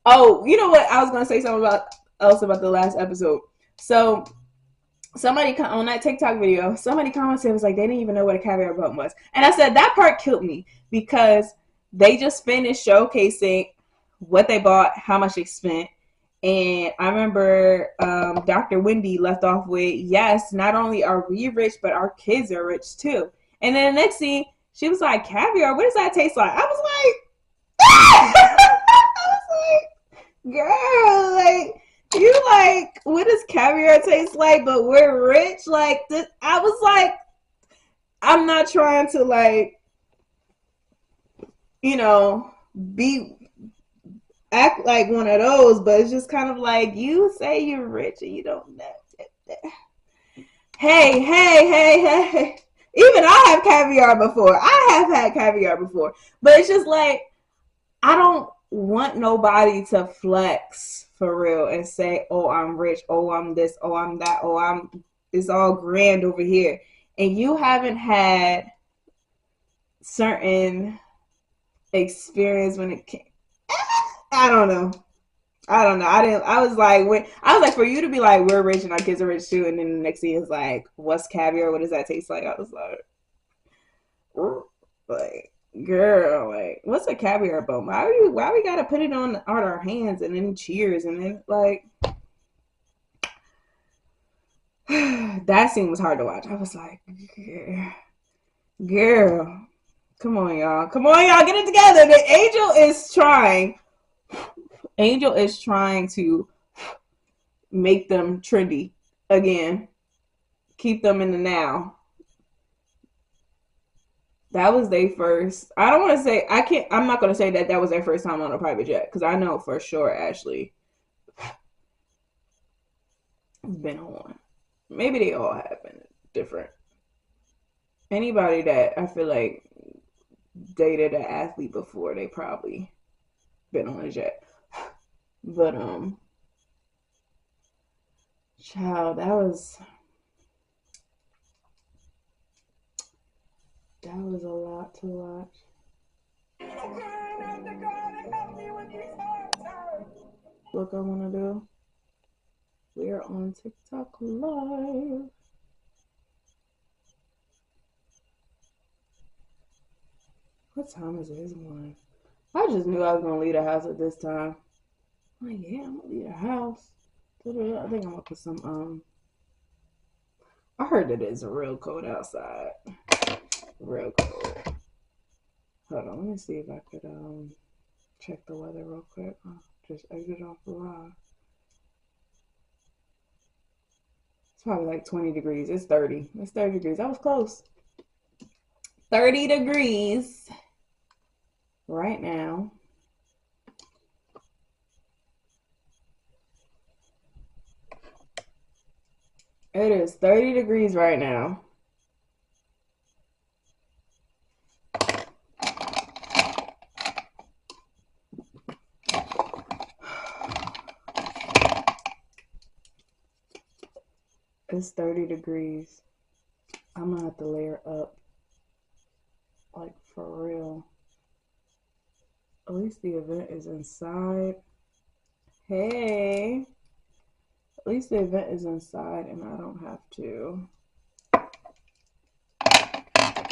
Oh, you know what? I was gonna say something about the last episode. So somebody on that TikTok video, somebody commented, was like, they didn't even know what a caviar bun was, and I said that part killed me, because they just finished showcasing what they bought, how much they spent. And I remember Dr. Wendy left off with, yes, not only are we rich, but our kids are rich too. And then the next scene, she was like, caviar, what does that taste like? I was like, I was like, girl, like, you like, what does caviar taste like? But we're rich. Like, I was like, I'm not trying to like, you know, act like one of those, but it's just kind of like, you say you're rich and you don't know. Hey. Even I have caviar before. I have had caviar before. But it's just like, I don't want nobody to flex for real and say, oh, I'm rich. Oh, I'm this. Oh, I'm that. Oh, it's all grand over here. And you haven't had certain experience when it came. I don't know. I was like, for you to be like, we're rich and our kids are rich too, and then the next thing is like, what's caviar? What does that taste like? I was like, girl, like, what's a caviar bone? Why we gotta put it on our hands and then cheers and then like that scene was hard to watch. I was like, girl, come on, y'all, get it together. The Angel is trying to make them trendy again, keep them in the now. That was their first. I don't want to say, I'm not going to say that was their first time on a private jet, because I know for sure Ashley has been on. Maybe they all have been different. Anybody that I feel like dated an athlete before, they probably been on a jet. But child, that was a lot to watch. Look, I want to do. We're on TikTok live. What time is it? It's 1. I just knew I was gonna leave the house at this time. I'm like, yeah, I'm gonna leave the house. I think I'm gonna put some I heard that it's real cold outside. Real cold. Hold on, let me see if I could check the weather real quick. I'll just exit off the live. It's probably like 20 degrees. It's 30. It's 30 degrees. I was close. 30 degrees right now. It is 30 degrees right now. It's 30 degrees. I'm gonna have to layer up. Like, for real. At least the event is inside. Hey. At least the event is inside and I don't have to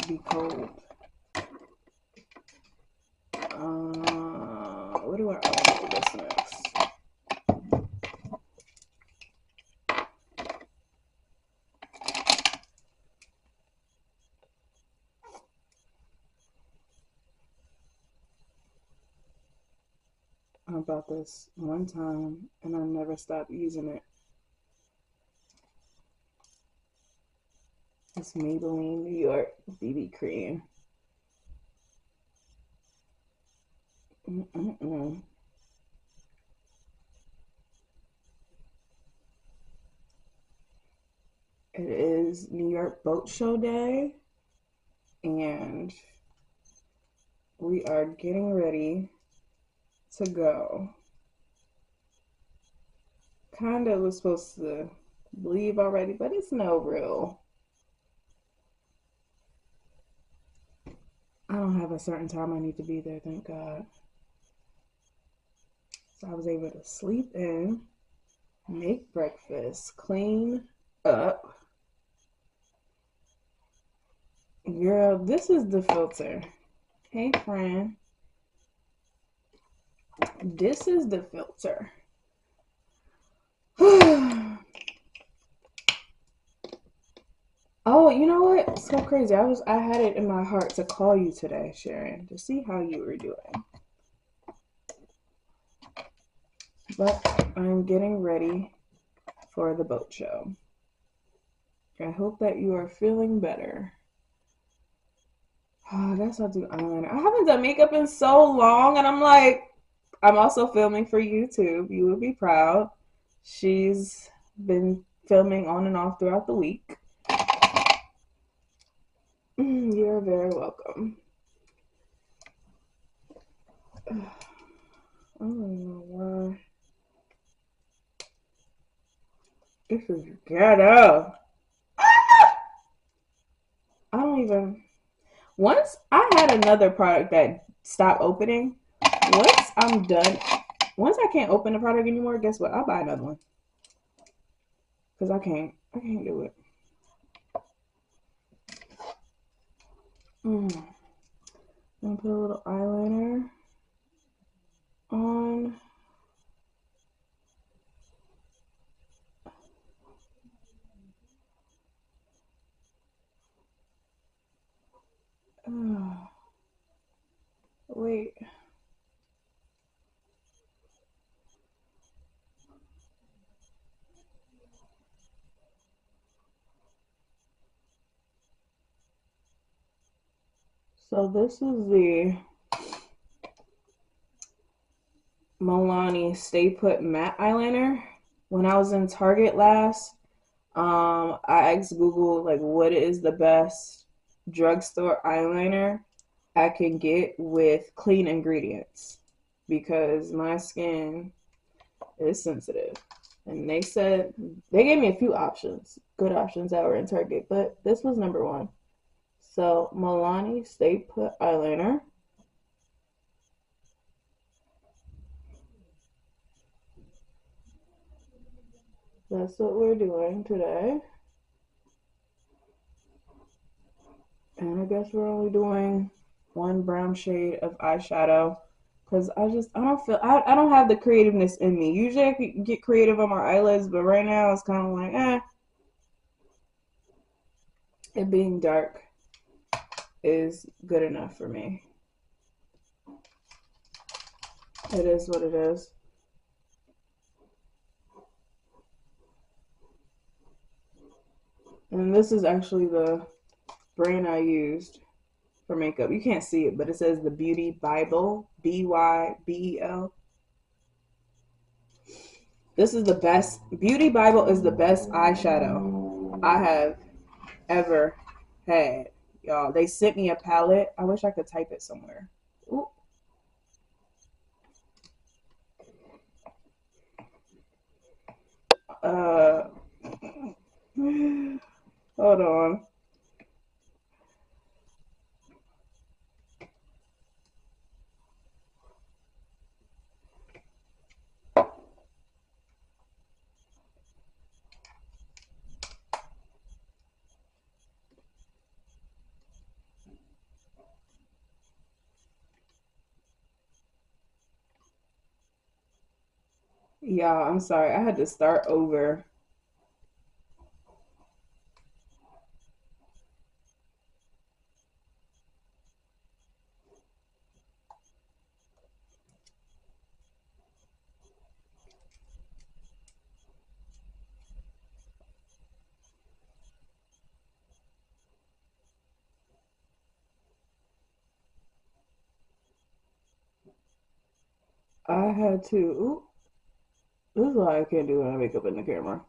be cold. What do I order this next? I bought this one time and I never stopped using it. It's Maybelline New York BB cream. It is New York Boat Show Day, and we are getting ready to go. Kind of was supposed to leave already, but it's no real. I don't have a certain time I need to be there, thank God. So I was able to sleep in, make breakfast, clean up. Girl, this is the filter. Hey, friend. This is the filter. Oh, you know what? It's so crazy. I had it in my heart to call you today, Sharon, to see how you were doing. But I'm getting ready for the boat show. I hope that you are feeling better. I guess I'll do eyeliner. I haven't done makeup in so long, and I'm also filming for YouTube. You will be proud. She's been filming on and off throughout the week. You're very welcome. I don't know why. This is ghetto. I don't even. Once I had another product that stopped opening. Once I'm done, once I can't open the product anymore, guess what? I'll buy another one. Because I can't do it. I'm gonna put a little eyeliner on. Wait. So this is the Milani Stay Put Matte Eyeliner. When I was in Target last, I asked Google like what is the best drugstore eyeliner I can get with clean ingredients because my skin is sensitive. And they said they gave me a few options, good options that were in Target, but this was number one. So Milani Stay Put Eyeliner. That's what we're doing today. And I guess we're only doing one brown shade of eyeshadow because I don't have the creativeness in me. Usually I could get creative on my eyelids, but right now it's kind of like, it being dark is good enough for me. It is what it is. And this is actually the brand I used for makeup. You can't see it, but it says the Beauty Bible, Bybel. This is the best. Beauty Bible is the best eyeshadow I have ever had. Y'all, they sent me a palette. I wish I could type it somewhere. Ooh. Hold on. Y'all, I'm sorry. I had to start over. I had to. Ooh, this is why I can't do when I make up in the camera.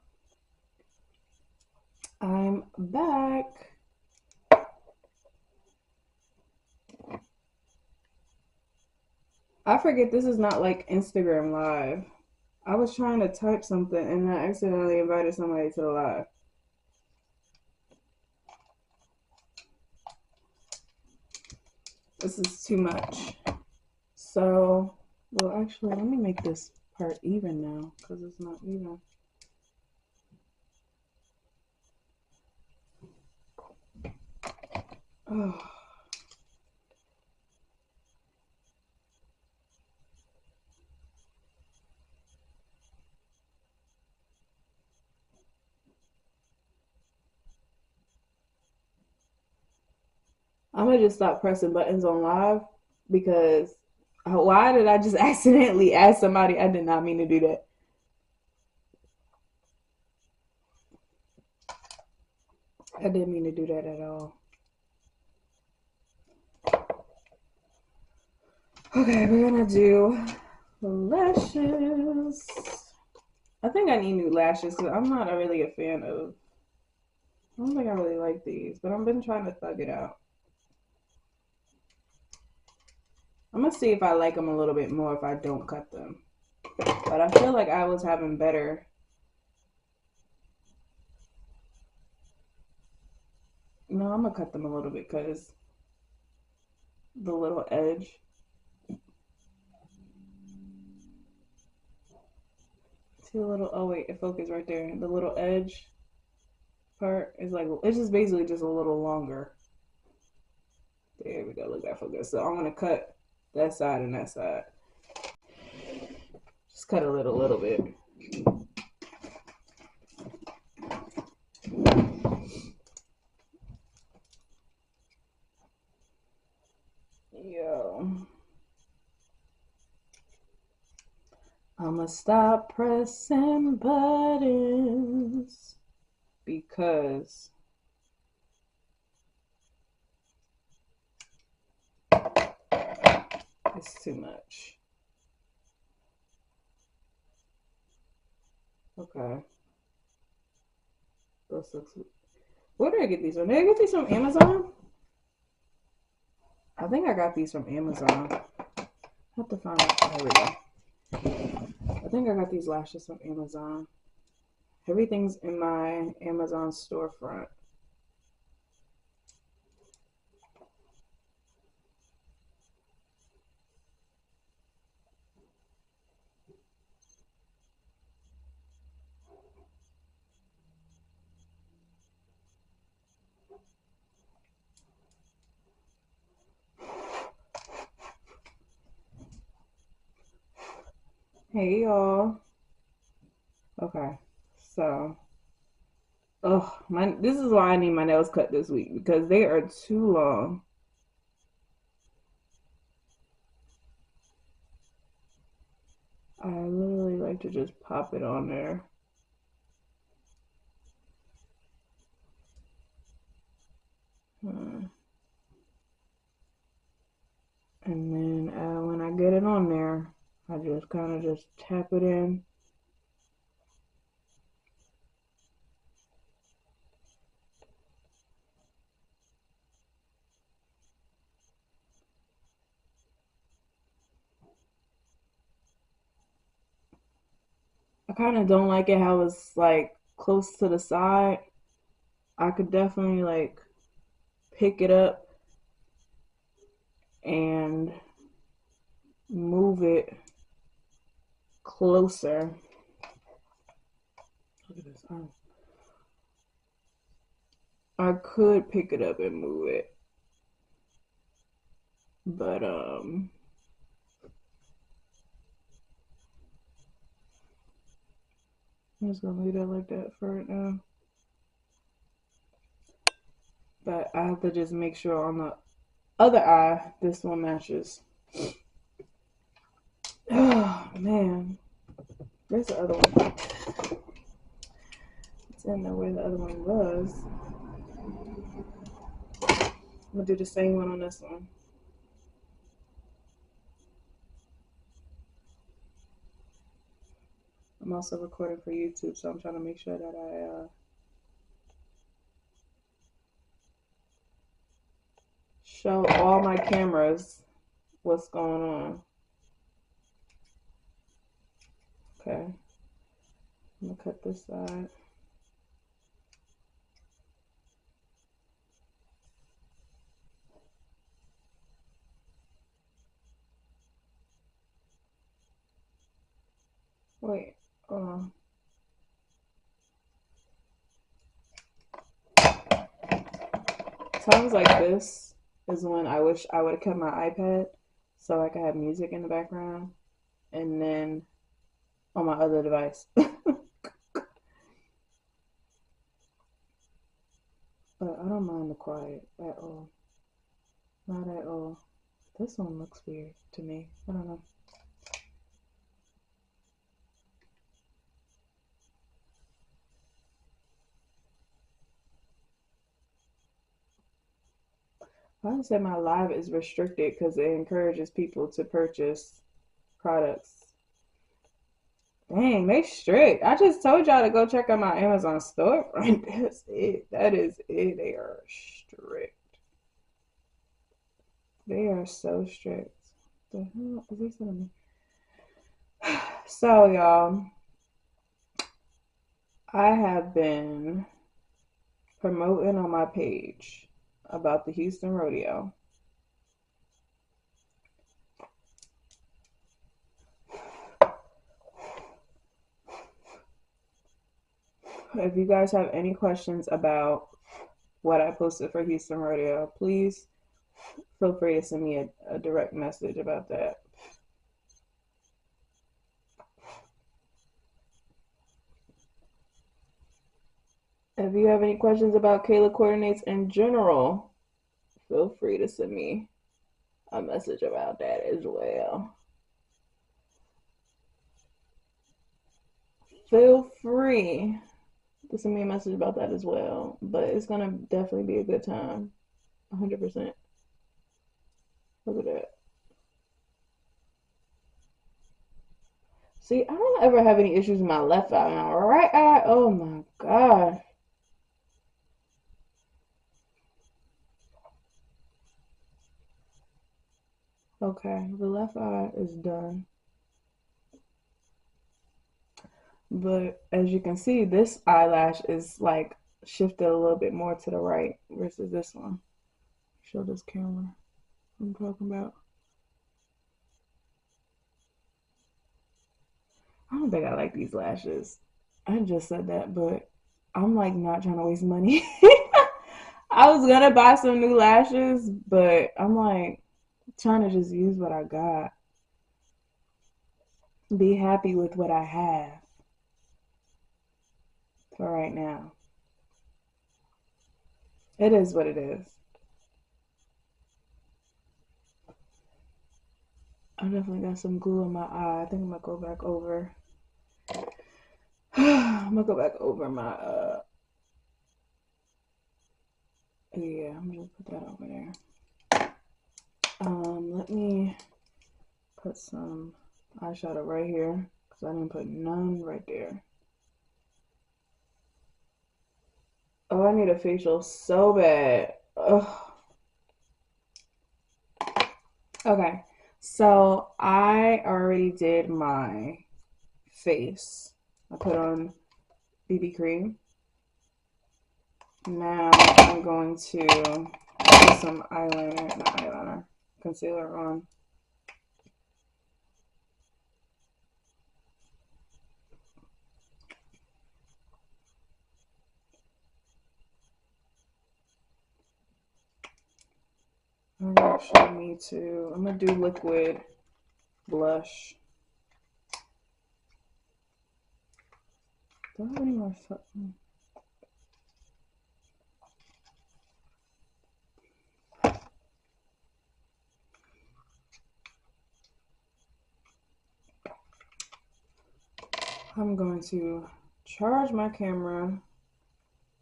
I'm back. I forget this is not like Instagram Live. I was trying to type something and I accidentally invited somebody to the live. This is too much. So, well, actually, let me make this part even now because it's not even. Oh. I'm gonna just stop pressing buttons on live because why did I just accidentally ask somebody? I did not mean to do that. I didn't mean to do that at all. Okay, we're gonna do lashes. I think I need new lashes because I'm not really a fan of. I don't think I really like these, but I've been trying to thug it out. I'm gonna see if I like them a little bit more if I don't cut them. But I feel like I was having better. No, I'm gonna cut them a little bit because the little edge. See the little, oh wait, it focused right there. The little edge part is like, it's just basically just a little longer. There we go, look at that focus. So I'm gonna cut that side and that side. Just cut a little bit. Yo. I'ma stop pressing buttons because it's too much. Okay. This looks. Where did I get these from? Did I get these from Amazon? I think I got these from Amazon. I have to find out. There we go. I think I got these lashes from Amazon. Everything's in my Amazon storefront. Hey y'all. Okay, so this is why I need my nails cut this week because they are too long. I literally like to just pop it on there. And then when I get it on there, I just kind of just tap it in. I kind of don't like it how it's like close to the side. I could definitely like pick it up and move it closer. Look at this. I could pick it up and move it, but I'm just gonna leave that like that for right now. But I have to just make sure on the other eye this one matches. Oh man, where's the other one? I didn't know where the other one was. I'm gonna do the same one on this one. I'm also recording for YouTube, so I'm trying to make sure that I show all my cameras what's going on. Okay, I'm gonna cut this side. Wait, times like this is when I wish I would have kept my iPad so I could have music in the background and then on my other device. But I don't mind the quiet at all. Not at all. This one looks weird to me. I don't know. I would say my live is restricted because it encourages people to purchase products. Dang, they strict. I just told y'all to go check out my Amazon storefront. That's it. That is it. They are strict. They are so strict. The hell is this on me? So, y'all, I have been promoting on my page about the Houston Rodeo. If you guys have any questions about what I posted for Houston Rodeo, please feel free to send me a direct message about that. If you have any questions about Kayla Coordinates in general, feel free to send me a message about that as well. Feel free to send me a message about that as well. But it's going to definitely be a good time. 100%. Look at that. See, I don't ever have any issues with my left eye. My right eye, oh my God. Okay, the left eye is done. But as you can see, this eyelash is like shifted a little bit more to the right versus this one. Show this camera what I'm talking about. I don't think I like these lashes. I just said that, but I'm like not trying to waste money. I was gonna buy some new lashes, but I'm like trying to just use what I got. Be happy with what I have for right now. It is what it is. I definitely got some glue in my eye. I think I'm gonna go back over. I'm gonna go back over my yeah, I'm gonna put that over there. Let me put some eyeshadow right here because I didn't put none right there. Oh, I need a facial so bad. Ugh. Okay, so I already did my face. I put on BB cream. Now I'm going to put some concealer on. I'm gonna do liquid blush. Do I have any more? I'm going to charge my camera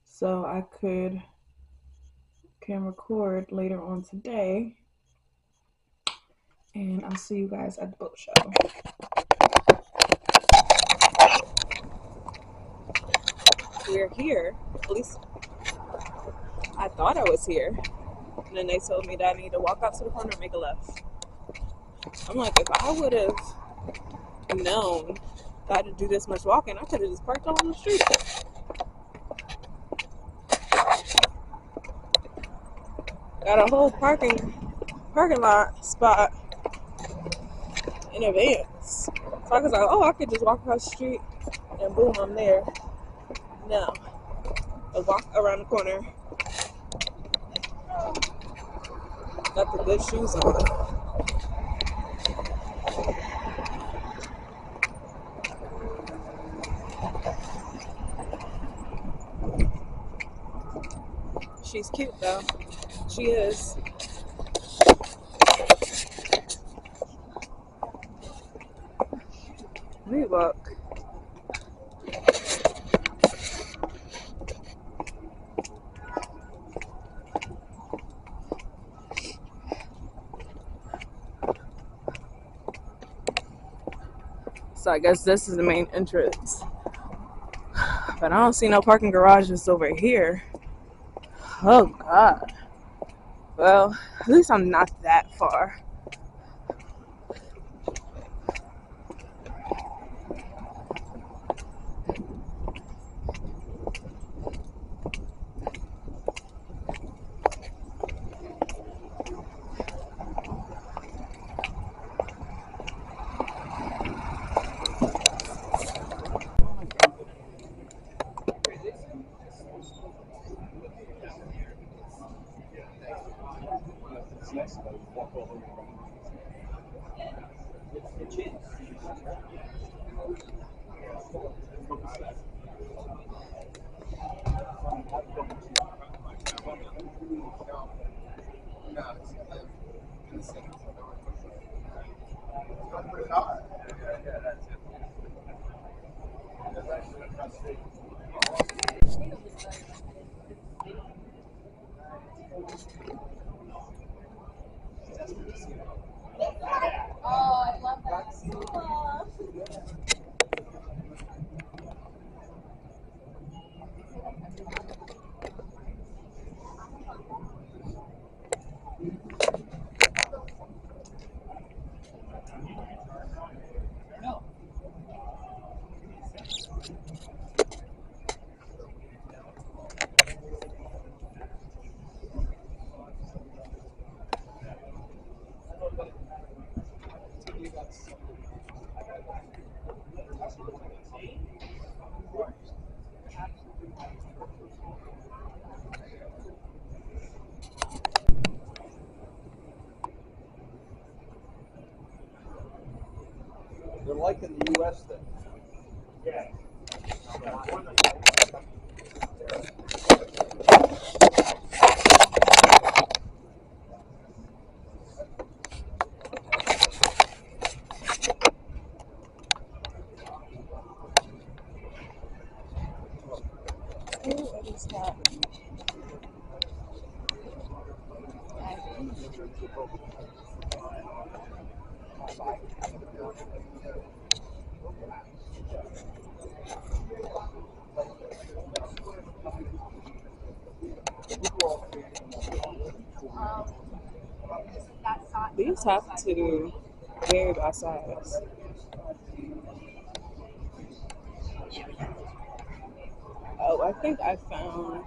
so I can record later on today. And I'll see you guys at the boat show. We're here. At least I thought I was here. And then they told me that I need to walk out to the corner and make a left. I'm like, if I would have known that I had to do this much walking, I could have just parked on the street. Got a whole parking lot spot in advance. So I was like, oh, I could just walk across the street and boom, I'm there. No. I walk around the corner. Got the good shoes on. She's cute though. She is. me look. So I guess this is the main entrance. But I don't see no parking garages over here. Oh God. Well, at least I'm not that far. They're like in the U.S. thing. Yeah. What is that? These have to vary by size. Oh, I think I found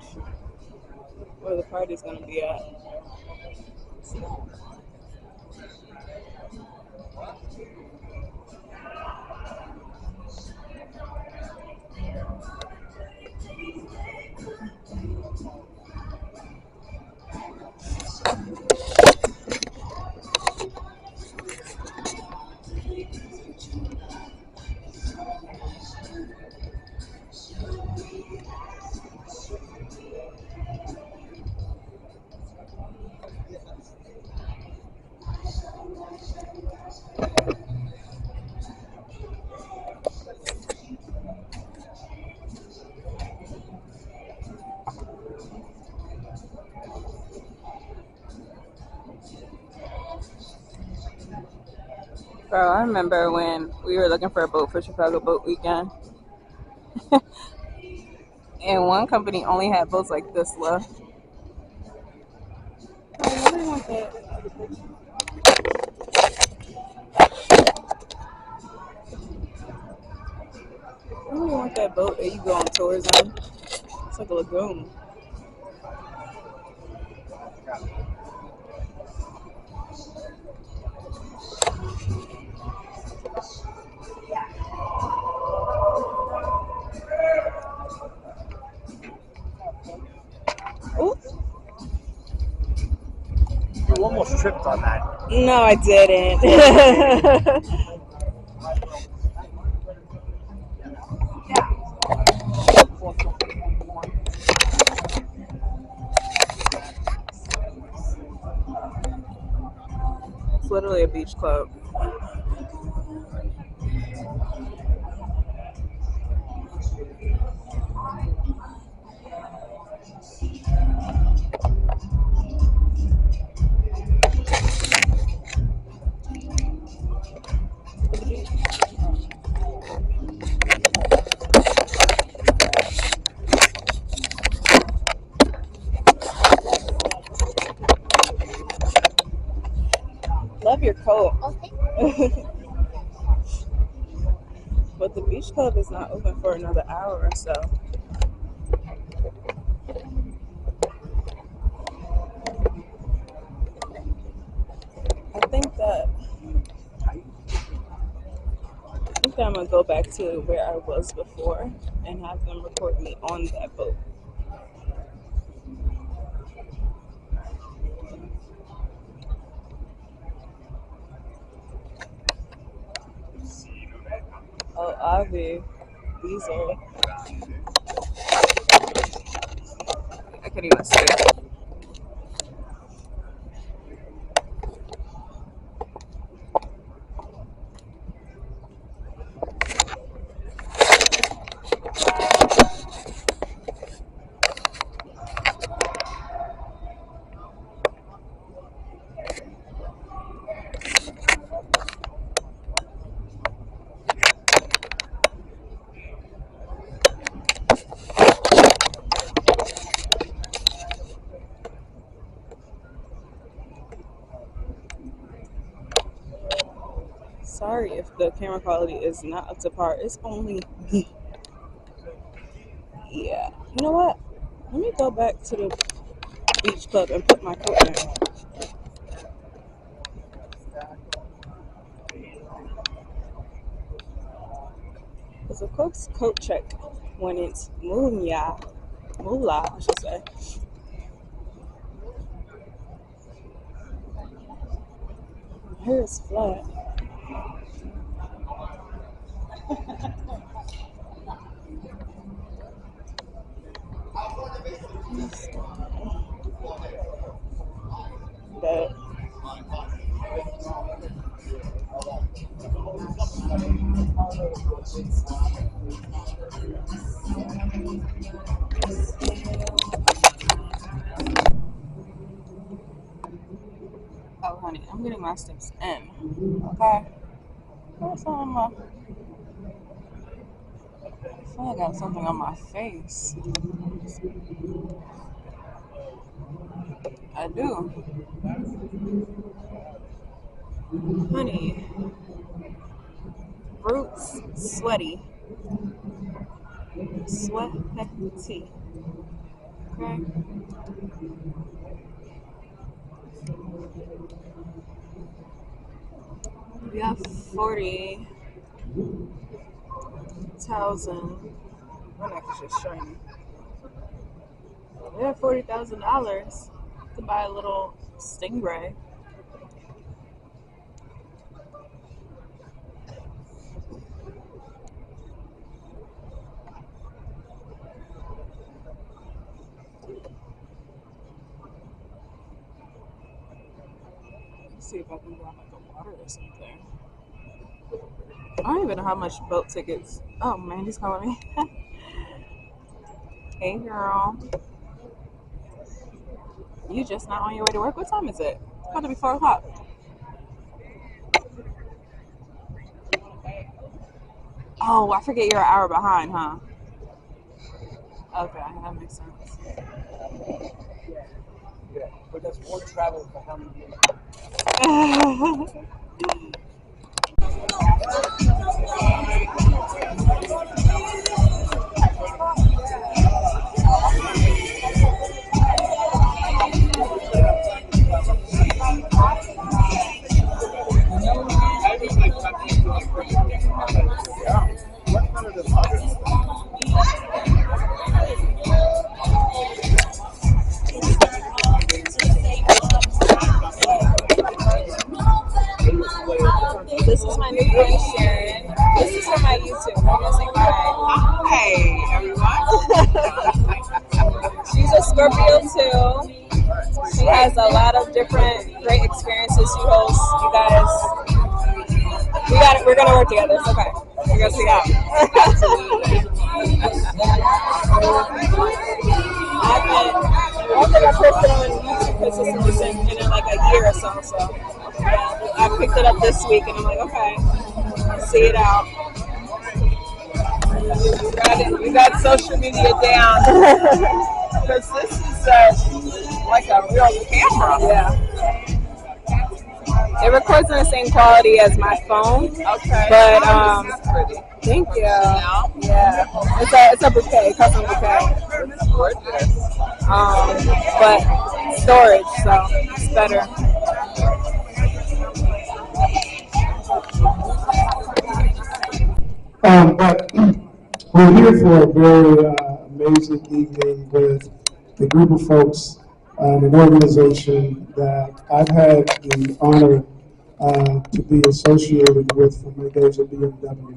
where the party's gonna be at. Girl, I remember when we were looking for a boat for Chicago Boat Weekend, and one company only had boats like this left. Oh, nobody wants that. Nobody wants that boat that you go on tours in. It's like a lagoon. Ooh. You almost tripped on that. No, I didn't. It's literally a beach club. love your coat. Okay. But the beach club is not open for another hour or so. I think that I'm gonna go back to where I was before and have them record me on that boat. Oh, Avi, Diesel. I couldn't even see it. Sorry if the camera quality is not up to par. It's only yeah. You know what? Let me go back to the beach club and put my coat in. Because of course, coat check when it's moolah, I should say. Here is flat. That. Oh, honey, I'm getting my steps in. Okay. That's on my. I feel like I got something on my face. I do. Honey. Roots sweaty. Sweaty. Okay. We have 40,000. My neck is just shiny. We have $40,000 to buy a little stingray. Let's see if I can grab like a water or something. I don't even know how much boat tickets. Oh, Mandy's calling me. Hey, girl. You just not on your way to work? What time is it? It's about to be 4 o'clock. Oh, I forget you're an hour behind, huh? Okay, that makes sense. Yeah, but that's more travel for how many years? This is my new friend Sharon. This is for my YouTube. I'm gonna say hi. Hi, everyone. She's a Scorpio too. She has a lot of different great experiences she hosts. You guys, we're gonna work together. It's okay. We're gonna see out. I don't think I posted on YouTube consistently in like a year or so. So yeah, I picked it up this week and I'm like, okay, let's see it out. You got social media down. Because this is like a real camera. Yeah. It records in the same quality as my phone. Okay. But This is pretty. thank you. Now, Yeah, it's a bouquet, custom bouquet. it's gorgeous. But storage, so it's better. But we're here for a very amazing evening with a group of folks, an organization that I've had the honor to be associated with from my days at BMW.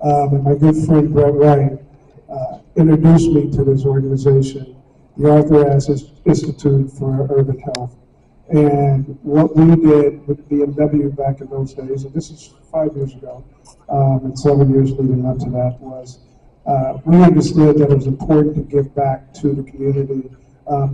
And my good friend Brett Wright introduced me to this organization, the Arthur Ashe Institute for Urban Health. And what we did with BMW back in those days, and this is 5 years ago, and 7 years leading up to that, was we understood that it was important to give back to the community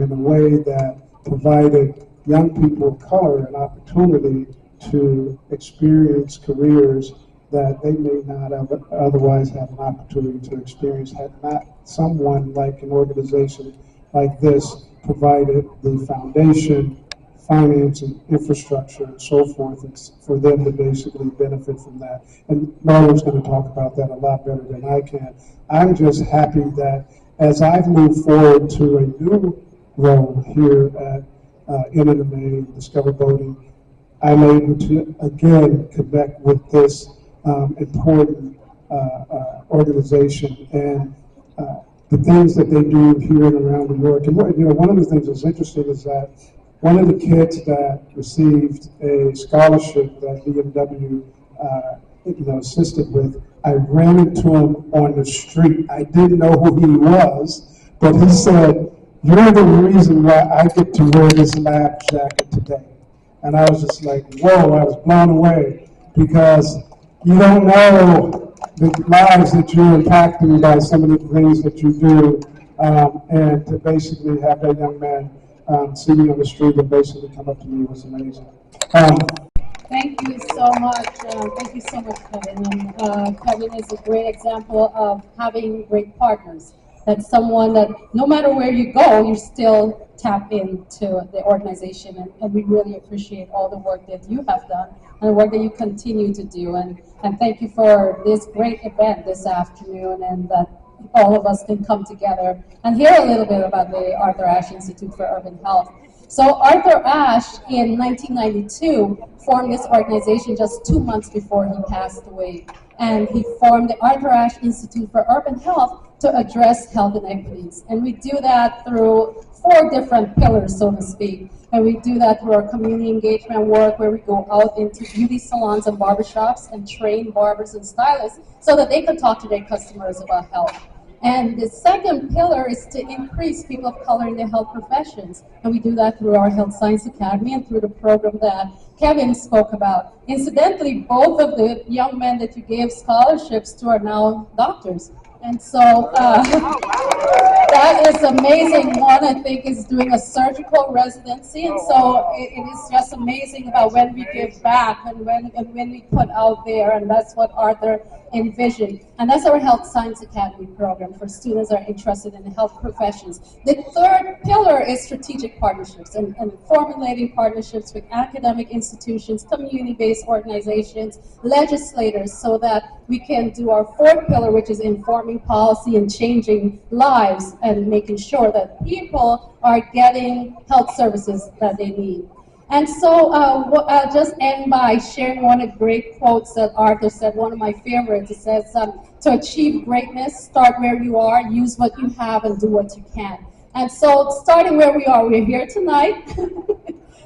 in a way that provided young people of color an opportunity to experience careers that they may not have otherwise have an opportunity to experience had not someone like an organization like this provided the foundation, finance, and infrastructure, and so forth, and for them to basically benefit from that. And Marlon's going to talk about that a lot better than I can. I'm just happy that as I've moved forward to a new role here at NNMA, Discover Boating, I'm able to again connect with this important organization and the things that they do here and around New York. And one of the things that's interesting is that one of the kids that received a scholarship that BMW assisted with, I ran into him on the street. I didn't know who he was, but he said, "You're the reason why I get to wear this lab jacket today." And I was just like, whoa, I was blown away, because you don't know the lives that you're impacting by some of the things that you do, and to basically have that young man see me on the street and basically come up to me was amazing. Thank you so much. Thank you so much, Kevin. And Kevin is a great example of having great partners. That's someone that no matter where you go, you still tap into the organization. And we really appreciate all the work that you have done and the work that you continue to do. And thank you for this great event this afternoon, and that all of us can come together and hear a little bit about the Arthur Ashe Institute for Urban Health. So Arthur Ashe in 1992 formed this organization just 2 months before he passed away. And he formed the Arthur Ashe Institute for Urban Health to address health inequities. And we do that through 4 different pillars, so to speak. And we do that through our community engagement work, where we go out into beauty salons and barbershops and train barbers and stylists so that they can talk to their customers about health. And the second pillar is to increase people of color in the health professions. And we do that through our Health Science Academy and through the program that Kevin spoke about. Incidentally, both of the young men that you gave scholarships to are now doctors. And so that is amazing. One, I think, is doing a surgical residency. And so it is just amazing about when we give back and when we put out there. And that's what Arthur envisioned. And that's our Health Science Academy program for students that are interested in the health professions. The third pillar is strategic partnerships and formulating partnerships with academic institutions, community-based organizations, legislators, so that we can do our fourth pillar, which is informing policy and changing lives and making sure that people are getting health services that they need. And so I'll just end by sharing one of the great quotes that Arthur said, one of my favorites. It says, to achieve greatness, start where you are, use what you have, and do what you can. And so starting where we are, we're here tonight.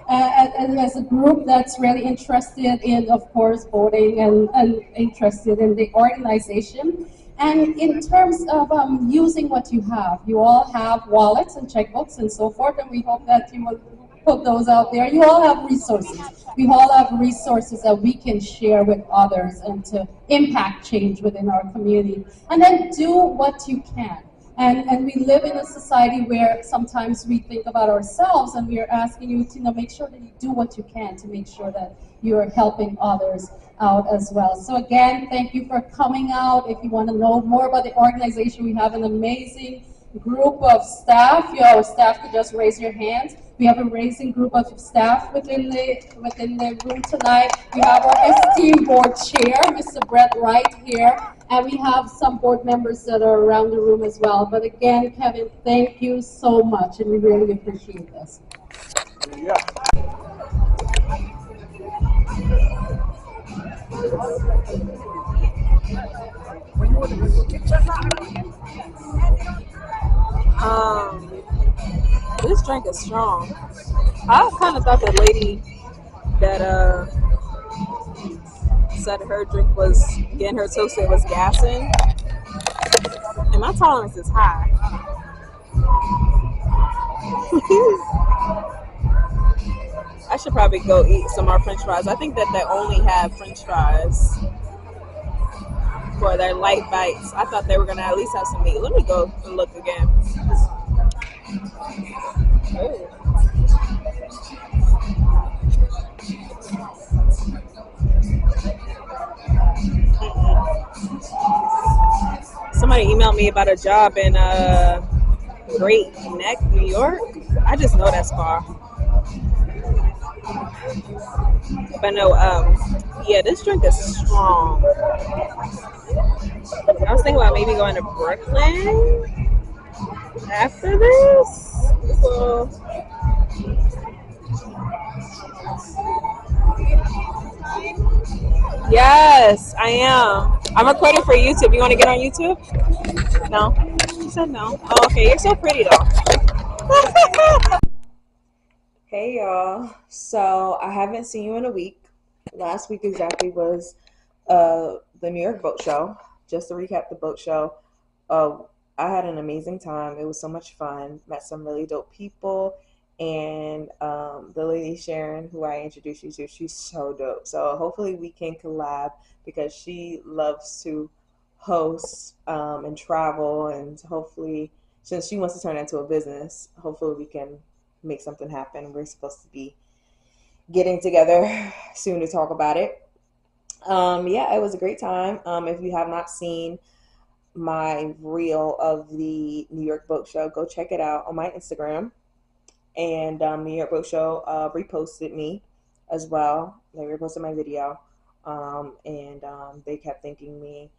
And as a group that's really interested in, of course, voting and interested in the organization. And in terms of using what you have, you all have wallets and checkbooks and so forth, and we hope that you will put those out there. You all have resources. We all have resources that we can share with others and to impact change within our community. And then do what you can. And we live in a society where sometimes we think about ourselves, and we are asking you to make sure that you do what you can to make sure that you're helping others out as well. So again, thank you for coming out. If you want to know more about the organization, we have an amazing group of staff. Your staff could just raise your hands. We have a raising group of staff within the room tonight. We have our esteemed board chair, Mr. Brett Wright here, and we have some board members that are around the room as well. But again, Kevin, thank you so much, and we really appreciate this. Yeah. This drink is strong. I kind of thought the lady that said her drink was getting her toasted was gassing, and my tolerance is high. I should probably go eat some more French fries. I think that they only have French fries for their light bites. I thought they were gonna at least have some meat. Let me go and look again. Oh. Somebody emailed me about a job in Great Neck, New York. I just know that's far. But no, yeah, this drink is strong. I was thinking about maybe going to Brooklyn after this. So, yes, I am. I'm recording for YouTube. You want to get on YouTube? No? You said no. Oh, okay. You're so pretty, though. Hey y'all. So I haven't seen you in a week. Last week exactly was the New York Boat Show. Just to recap the boat show, I had an amazing time. It was so much fun. Met some really dope people, and the lady Sharon, who I introduced you to, she's so dope. So hopefully we can collab because she loves to host and travel, and hopefully since she wants to turn it into a business, hopefully we can make something happen. We're supposed to be getting together soon to talk about it. Yeah, it was a great time. If you have not seen my reel of the New York Boat Show, go check it out on my Instagram. And New York Boat Show reposted me as well. They reposted my video, and they kept thanking me,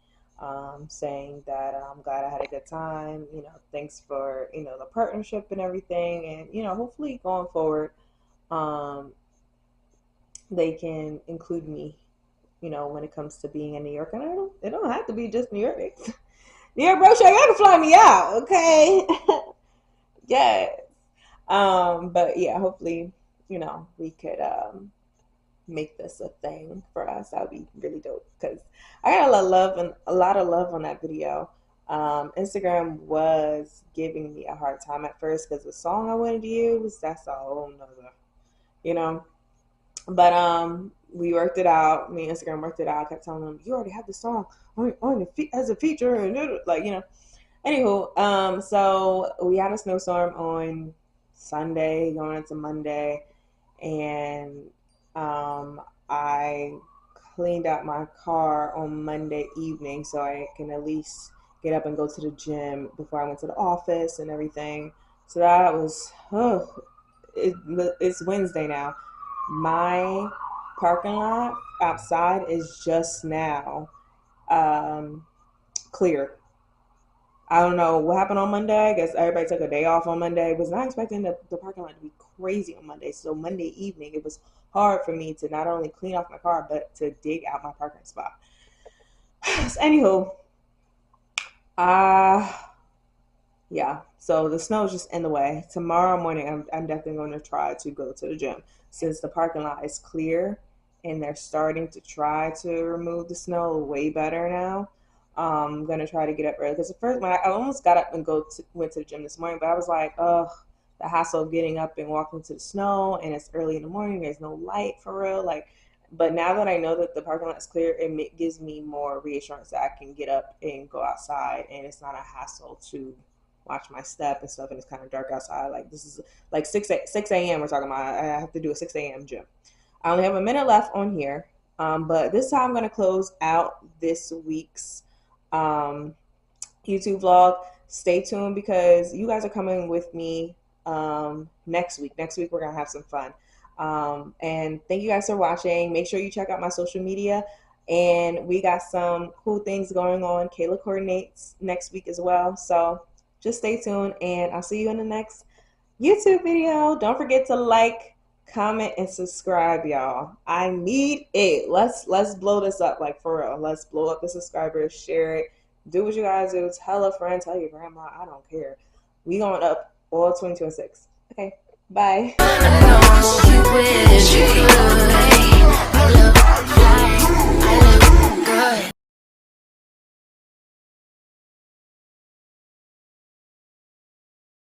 saying that I'm glad I had a good time. Thanks for the partnership and everything, and hopefully going forward, they can include me. When it comes to being in New York, and it don't have to be just New York. New York Boat Show, y'all can fly me out, okay? Yeah. But yeah, hopefully, we could make this a thing for us. That would be really dope because I got a lot of love on that video. Instagram was giving me a hard time at first because the song I wanted to use, that's a whole nother, you know. But we worked it out. Me and Instagram worked it out. I kept telling them, you already have the song as a feature, and Anywho, so we had a snowstorm on Sunday going into Monday, and I cleaned out my car on Monday evening so I can at least get up and go to the gym before I went to the office and everything. So that was, it's Wednesday now. My parking lot outside is just now clear. I don't know what happened on Monday. I guess everybody took a day off on Monday. Was not expecting the parking lot to be crazy on Monday. So Monday evening, it was hard for me to not only clean off my car, but to dig out my parking spot. So anywho, yeah. So the snow is just in the way. Tomorrow morning, I'm definitely going to try to go to the gym since the parking lot is clear and they're starting to try to remove the snow way better now. I'm gonna try to get up early because at first when I almost got up and went to the gym this morning, but I was like, oh, the hassle of getting up and walking to the snow, and it's early in the morning. There's no light for real. But now that I know that the parking lot is clear, it gives me more reassurance that I can get up and go outside, and it's not a hassle to watch my step and stuff. And it's kind of dark outside. Like this is like 6 a.m. We're talking about. I have to do a 6 a.m. gym. I only have a minute left on here, but this time I'm gonna close out this week's YouTube vlog stay tuned because you guys are coming with me next week. Next week, we're going to have some fun. And thank you guys for watching. Make sure you check out my social media. And we got some cool things going on. Kayla Coordinates next week as well. So just stay tuned, and I'll see you in the next YouTube video. Don't forget to like, comment, and subscribe, y'all. I need it. Let's blow this up, like for real. Let's blow up the subscribers. Share it. Do what you guys do. Tell a friend. Tell your grandma. I don't care. We going up all 2026. Okay. Bye.